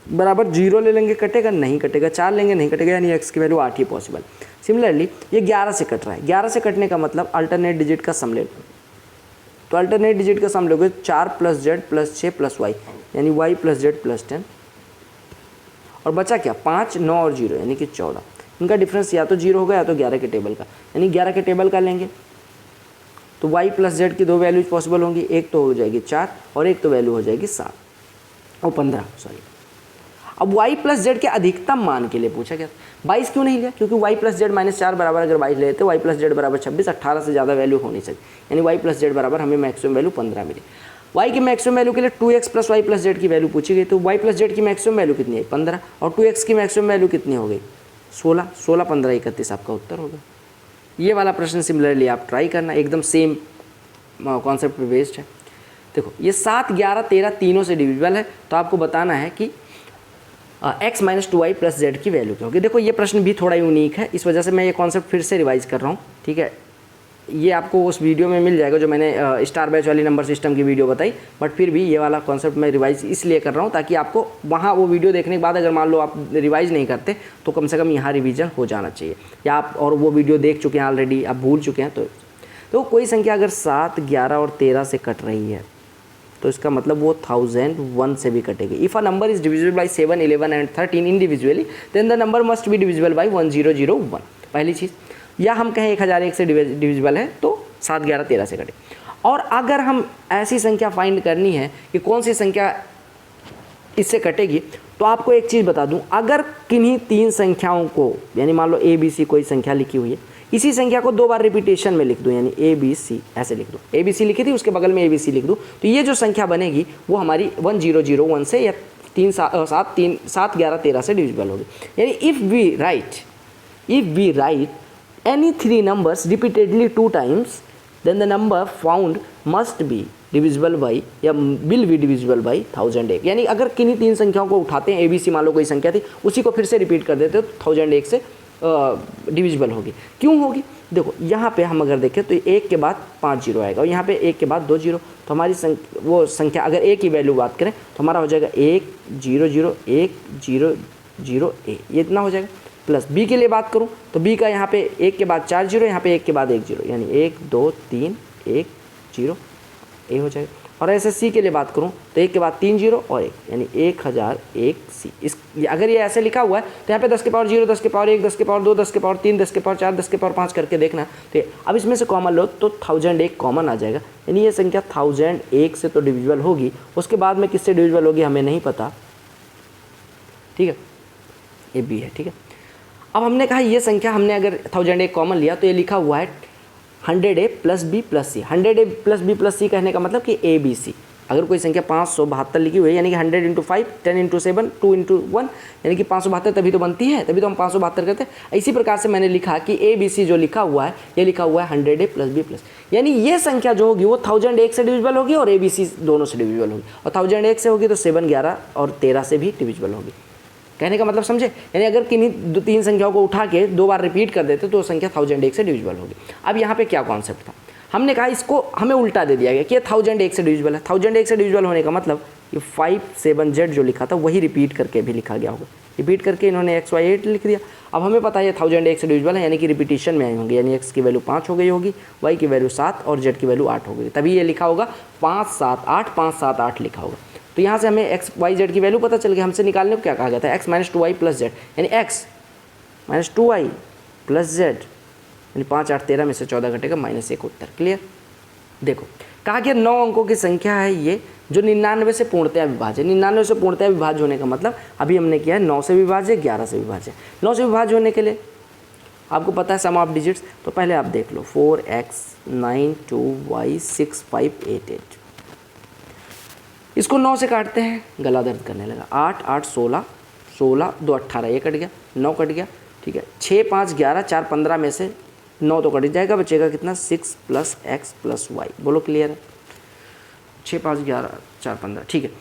बराबर 0 ले लेंगे, कटेगा नहीं, कटेगा। 4 लेंगे नहीं कटेगा, यानी x की वैल्यू 8 ही पॉसिबल। सिमिलरली ये 11 से कट रहा है। 11 से कटने का मतलब अल्टरनेट डिजिट का सम ले लो, तो अल्टरनेट डिजिट का सम लोगे 4 + Z + 6 + Y, यानी Y + Z + 10, और बचा क्या? 5 9 और 0, यानी कि 14। इनका डिफरेंस या तो 0 होगा या तो 11 के टेबल का, यानी 11 के टेबल का लेंगे तो Y + Z की 2 वैल्यूज पॉसिबल होंगी। एक तो हो जाएगी 4 और एक तो वैल्यू हो जाएगी 7 और 15, सॉरी। अब Y + Z के अधिकतम मान के लिए पूछा गया। 22 क्यों नहीं लिया? क्योंकि Y + Z - 4 बराबर अगर 22 लेते Y + Z बराबर 26, 18 से ज़्यादा वैल्यू हो नहीं सकती, यानी Y + Z बराबर हमें मैक्सिमम वैल्यू 15 मिली। Y की मैक्सिमम वैल्यू के लिए 2x + Y + Z की वैल्यू पूछी गई, तो Y + Z की मैक्सिमम वैल्यू कितनी है? 15, और 2x की मैक्सिमम वैल्यू कितनी हो गई? 16। 16 15 31 आपका उत्तर होगा। ये वाला प्रश्न सिमिलरली आप ट्राई करना, एकदम सेम कॉन्सेप्ट पे बेस्ड है। देखो ये 7 11 13 तीनों से डिविजिबल है, तो आपको बताना है कि x - 2y + z की वैल्यू क्या होगी। देखो ये प्रश्न भी थोड़ा यूनिक है, इस वजह से मैं ये कॉन्सेप्ट फिर से रिवाइज कर रहा हूँ। ठीक है, ये आपको उस वीडियो में मिल जाएगा जो मैंने स्टार बैच वाली नंबर सिस्टम की वीडियो बताई, बट फिर भी ये वाला कॉन्सेप्ट मैं रिवाइज इसलिए कर रहा हूँ ताकि आपको वहाँ वो वीडियो देखने के बाद अगर मान लो आप रिवाइज नहीं करते तो कम से कम यहाँ रिवीजन हो जाना चाहिए, या आप और वो वीडियो देख चुके हैं ऑलरेडी, आप भूल चुके हैं। तो कोई संख्या अगर 7 11 और 13 से कट रही है तो इसका मतलब वो 1001 से भी कटेगी। If a number is divisible by 7 11 and 13 individually then the number must be divisible by 1001। पहली चीज़, या हम कहें 1001 से डिविजिबल है तो 7 11 13 से कटे। और अगर हम ऐसी संख्या फाइंड करनी है कि कौन सी संख्या इससे कटेगी, तो आपको एक चीज़ बता दूं, अगर किन्हीं 3 संख्याओं को, यानी मान लो A B C कोई संख्या लिखी हुई है, इसी संख्या को 2 बार रिपीटेशन में लिख दूं, यानी A B C ऐसे लिख दूं, A B C लिखी थी उसके बगल में A B C लिख दूं, तो ये जो संख्या बनेगी वो हमारी 1001 से या 7 11 13 से डिविजिबल होगी। यानी if we write any 3 numbers repeatedly 2 times, then the number found must be divisible by या will be divisible by 1001। यानी अगर किन्हीं 3 संख्याओं को उठाते हैं, ABC मान लो कोई संख्या थी, उसी को फिर से रिपीट कर देते हो तो 1001 से डिविजिबल होगी। क्यों होगी? देखो यहाँ पे हम अगर देखें तो 1 के बाद 5 जीरो आएगा और यहाँ पे 1 के बाद 2 जीरो, तो हमारी वो संख्या अगर A की वैल्यू बात करें तो हमारा हो जाएगा 1 0 0 1 0 0 A, ये इतना हो जाएगा। प्लस B के लिए बात करूं तो B का यहाँ पे 1 के बाद 4 जीरो, यहाँ पे 1 के बाद 1 जीरो, यानी 1 2 3 1 0 ए हो जाएगा। और ऐसे सी के लिए बात करूँ तो 1 के बाद 3 0 और 1 यानी 1001 सी। इस अगर ये ऐसे लिखा हुआ है तो यहाँ पे 10 के पावर 0, 10 के पावर 1, 10 के पावर 2, 10 के पावर 3, 10 के पावर 4, 10 के पावर 5 करके देखना। तो अब इसमें से कॉमन लो तो 1001 कॉमन आ जाएगा, यानी ये संख्या 1001 से तो डिविजिबल होगी। उसके बाद में किससे डिविजिबल होगी हमें नहीं पता, ठीक है, ये बी है, ठीक है। अब हमने कहा ये संख्या हमने अगर 1001 कॉमन लिया तो ये लिखा हुआ है 100A प्लस बी प्लस सी। 100A प्लस बी प्लस सी कहने का मतलब कि ए बी सी। अगर कोई संख्या 572 लिखी हुई है यानी कि 100 × 5, 10 × 7, 2 × 1 यानी कि 572 तभी तो बनती है, तभी तो हम 572 करते हैं। इसी प्रकार से मैंने लिखा कि ए बी सी जो लिखा हुआ है ये लिखा हुआ है 100A प्लस बी प्लस, यानी ये संख्या जो होगी वो 1001 से डिविजिबल होगी और ए बी सी दोनों से डिविजिबल होगी। और 1001 से होगी तो 7, 11 और 13 से भी डिविजिबल होगी। कहने का मतलब समझे, यानी अगर किन्हीं 3 संख्याओं को उठा के 2 बार रिपीट कर देते तो संख्या 1001 से डिविजिबल होगी। अब यहाँ पे क्या कॉन्सेप्ट था, हमने कहा इसको हमें उल्टा दे दिया गया कि 1001 से डिविजिबल है। 1001 से डिविजिबल होने का मतलब ये 57Z जो लिखा था वही रिपीट करके भी लिखा गया होगा। रिपीट करके इन्होंने XY8 लिख दिया। अब हमें पता है 1001 से डिविजिबल है यानी कि रिपीटिशन में आई होंगी, यानी x की वैल्यू 5 हो गई होगी, y की वैल्यू 7 और z की वैल्यू 8 हो गई, तभी ये लिखा होगा 5 7 8 5 7 8 लिखा होगा। तो यहाँ से हमें x y z की वैल्यू पता चल गई। हमसे निकालने को क्या कहा गया था, x - 2y + z, यानी x - 2y + z यानी 5 8 13 में से 14 घटेगा -1 उत्तर। क्लियर। देखो कहा गया 9 अंकों की संख्या है ये जो 99 से पूर्णतया विभाज्य है। 99 से पूर्णतया विभाज्य होने का मतलब अभी हमने किया है 9 से विभाज्य, 11 से विभाज्य। 9 से विभाज्य होने के लिए आपको पता है सम ऑफ डिजिट्स, तो पहले आप देख लो 4x 9 2y 6 5 8 8। इसको 9 से काटते हैं, गला दर्द करने लगा। 8 8 16 16 2 18 ये कट गया, 9 कट गया, ठीक है। 6 5 11 4 15 में से 9 तो कट जाएगा, बचेगा कितना 6 + x + y। बोलो क्लियर है। 6 5 11 4 15, ठीक है।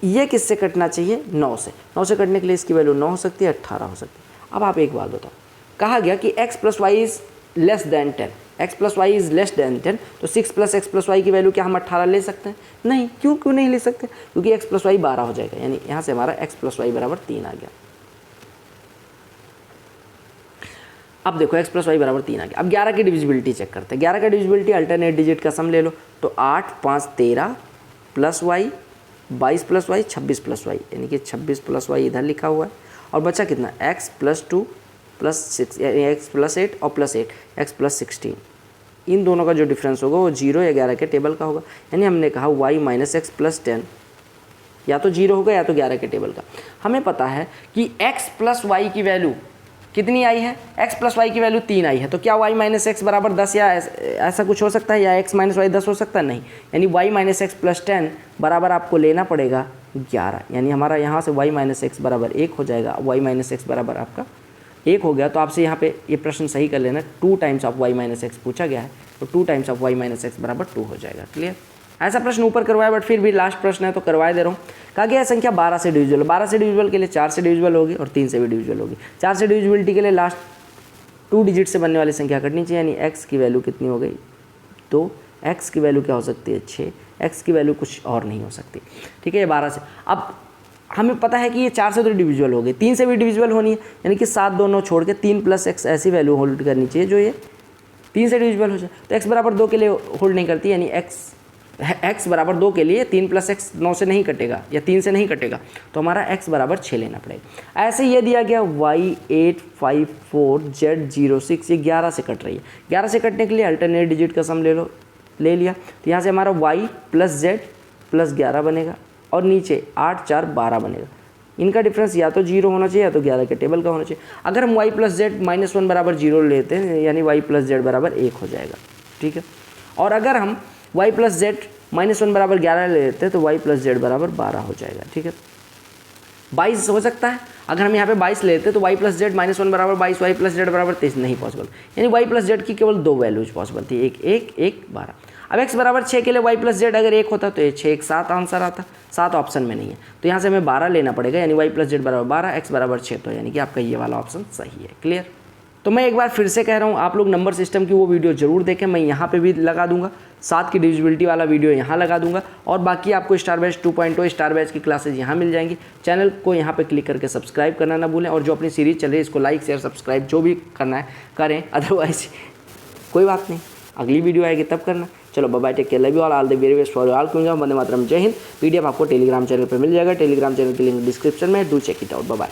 ये किससे कटना चाहिए, 9 से। 9 से कटने के लिए इसकी वैल्यू 9 हो सकती है, 18 हो सकती है। अब आप एक बात बताओ, कहा गया कि x + y is less than 10, x + y is less than 10, तो 6 + x + y की वैल्यू क्या हम 18 ले सकते हैं? नहीं। क्यों नहीं ले सकते? क्योंकि x + y 12 हो जाएगा, यानी यहाँ से हमारा x + y = 3 आ गया। अब देखो x + y = 3 आ गया। अब 11 की डिविजिबिलिटी चेक करते हैं। 11 का डिविजिबिलिटी अल्टरनेट डिजिट का सम ले लो, तो 8 5 13 + y 22 + y 26 + y, यानी कि 26 + y इधर लिखा हुआ है। और बचा कितना x + 2 + 6 यानी x + 8 और +8 x + 16। इन दोनों का जो डिफरेंस होगा वो 0 या 11 के टेबल का होगा, यानी हमने कहा y - x + 10 या तो 0 होगा या तो 11 के टेबल का। हमें पता है कि x + y की वैल्यू कितनी आई है, x + y की वैल्यू 3 आई है, तो क्या y - x = 10 या ऐसा कुछ हो सकता है, या x - y 10 हो सकता है? नहीं, यानी y - x + 10 बराबर आपको लेना पड़ेगा 11, यानी हमारा यहाँ से y - x = 1 हो जाएगा। y - x बराबर आपका 1 हो गया, तो आपसे यहाँ पे ये प्रश्न सही कर लेना, 2 टाइम्स ऑफ y - x पूछा गया है, तो 2 टाइम्स ऑफ y - x = 2 हो जाएगा। क्लियर। ऐसा प्रश्न ऊपर करवाया, बट फिर भी लास्ट प्रश्न है तो करवाए दे रहा हूँ। कहा गया संख्या 12 से डिविजिबल। 12 से डिविजिबल के लिए 4 से डिविजिबल होगी और 3 से भी डिविजिबल होगी। 4 से डिविजिबिलिटी के लिए लास्ट 2 डिजिट से बनने वाली संख्या कटनी चाहिए, यानी x की वैल्यू कितनी हो गई, तो x की वैल्यू क्या हो सकती है 6, x की वैल्यू कुछ और नहीं हो सकती, ठीक है। ये 12 से, अब हमें पता है कि ये 4 से तो डिविजिबल हो गई, 3 से भी डिविजिबल होनी है, यानी कि 7 दोनों छोड़ के 3 + x ऐसी वैल्यू होल्ड करनी चाहिए जो ये 3 से डिविजिबल हो जाए। तो x = 2 के लिए होल्ड नहीं करती, यानी x = 2 के लिए 3 + x 9 से नहीं कटेगा या 3 से नहीं कटेगा, तो हमारा x = 6 लेना पड़ेगा। ऐसे ये दिया गया y 8 5 4 z 0 6, ये 11 से कट रही है। 11 से कटने के लिए अल्टरनेट डिजिट का सम ले लिया, तो यहाँ से हमारा y + z + 11 बनेगा और नीचे 8 4 12 बनेगा। इनका डिफरेंस या तो 0 होना चाहिए या तो 11 के टेबल का होना चाहिए। अगर हम y + z -1 = 0 लेते हैं, यानी y + z = 1 हो जाएगा, ठीक है। और अगर हम y + z -1 = 11 ले लेते हैं तो y + z = 12 हो जाएगा, ठीक है। 22 हो सकता है, अगर हम यहाँ पे 22 लेते हैं तो y + z -1 = 22, y + z = 23 नहीं पॉसिबल, यानी y + z की केवल 2 वैल्यूज पॉसिबल थी, 1 1 1 12। अब x = 6 के लिए y + z अगर 1 होता तो ये 6 1 7 आंसर आता, 7 ऑप्शन में नहीं है, तो यहाँ से हमें 12 लेना पड़ेगा, यानी y + z = 12, x = 6, तो यानी कि आपका ये वाला ऑप्शन सही है। क्लियर। तो मैं एक बार फिर से कह रहा हूँ, आप लोग नंबर सिस्टम की वो वीडियो जरूर देखें, मैं यहाँ पे भी लगा दूंगा, 7 की डिविजिबिलिटी वाला वीडियो यहाँ लगा दूंगा, और बाकी आपको स्टार बैच 2.0 स्टार बैच की क्लासेज यहाँ मिल जाएंगी। चैनल को यहाँ पे क्लिक करके सब्सक्राइब करना ना भूलें, और जो अपनी सीरीज़ चल रही है इसको लाइक शेयर सब्सक्राइब जो भी करना है करें, अदरवाइज कोई बात नहीं, अगली वीडियो आएगी तब करना। चलो bye take care, love you all the very best for all. क्योंकि वंदे मातरम, जय हिंद। PDF आपको टेलीग्राम चैनल पर मिल जाएगा, टेलीग्राम चैनल की लिंक डिस्क्रिप्शन में, do check it out. Bye.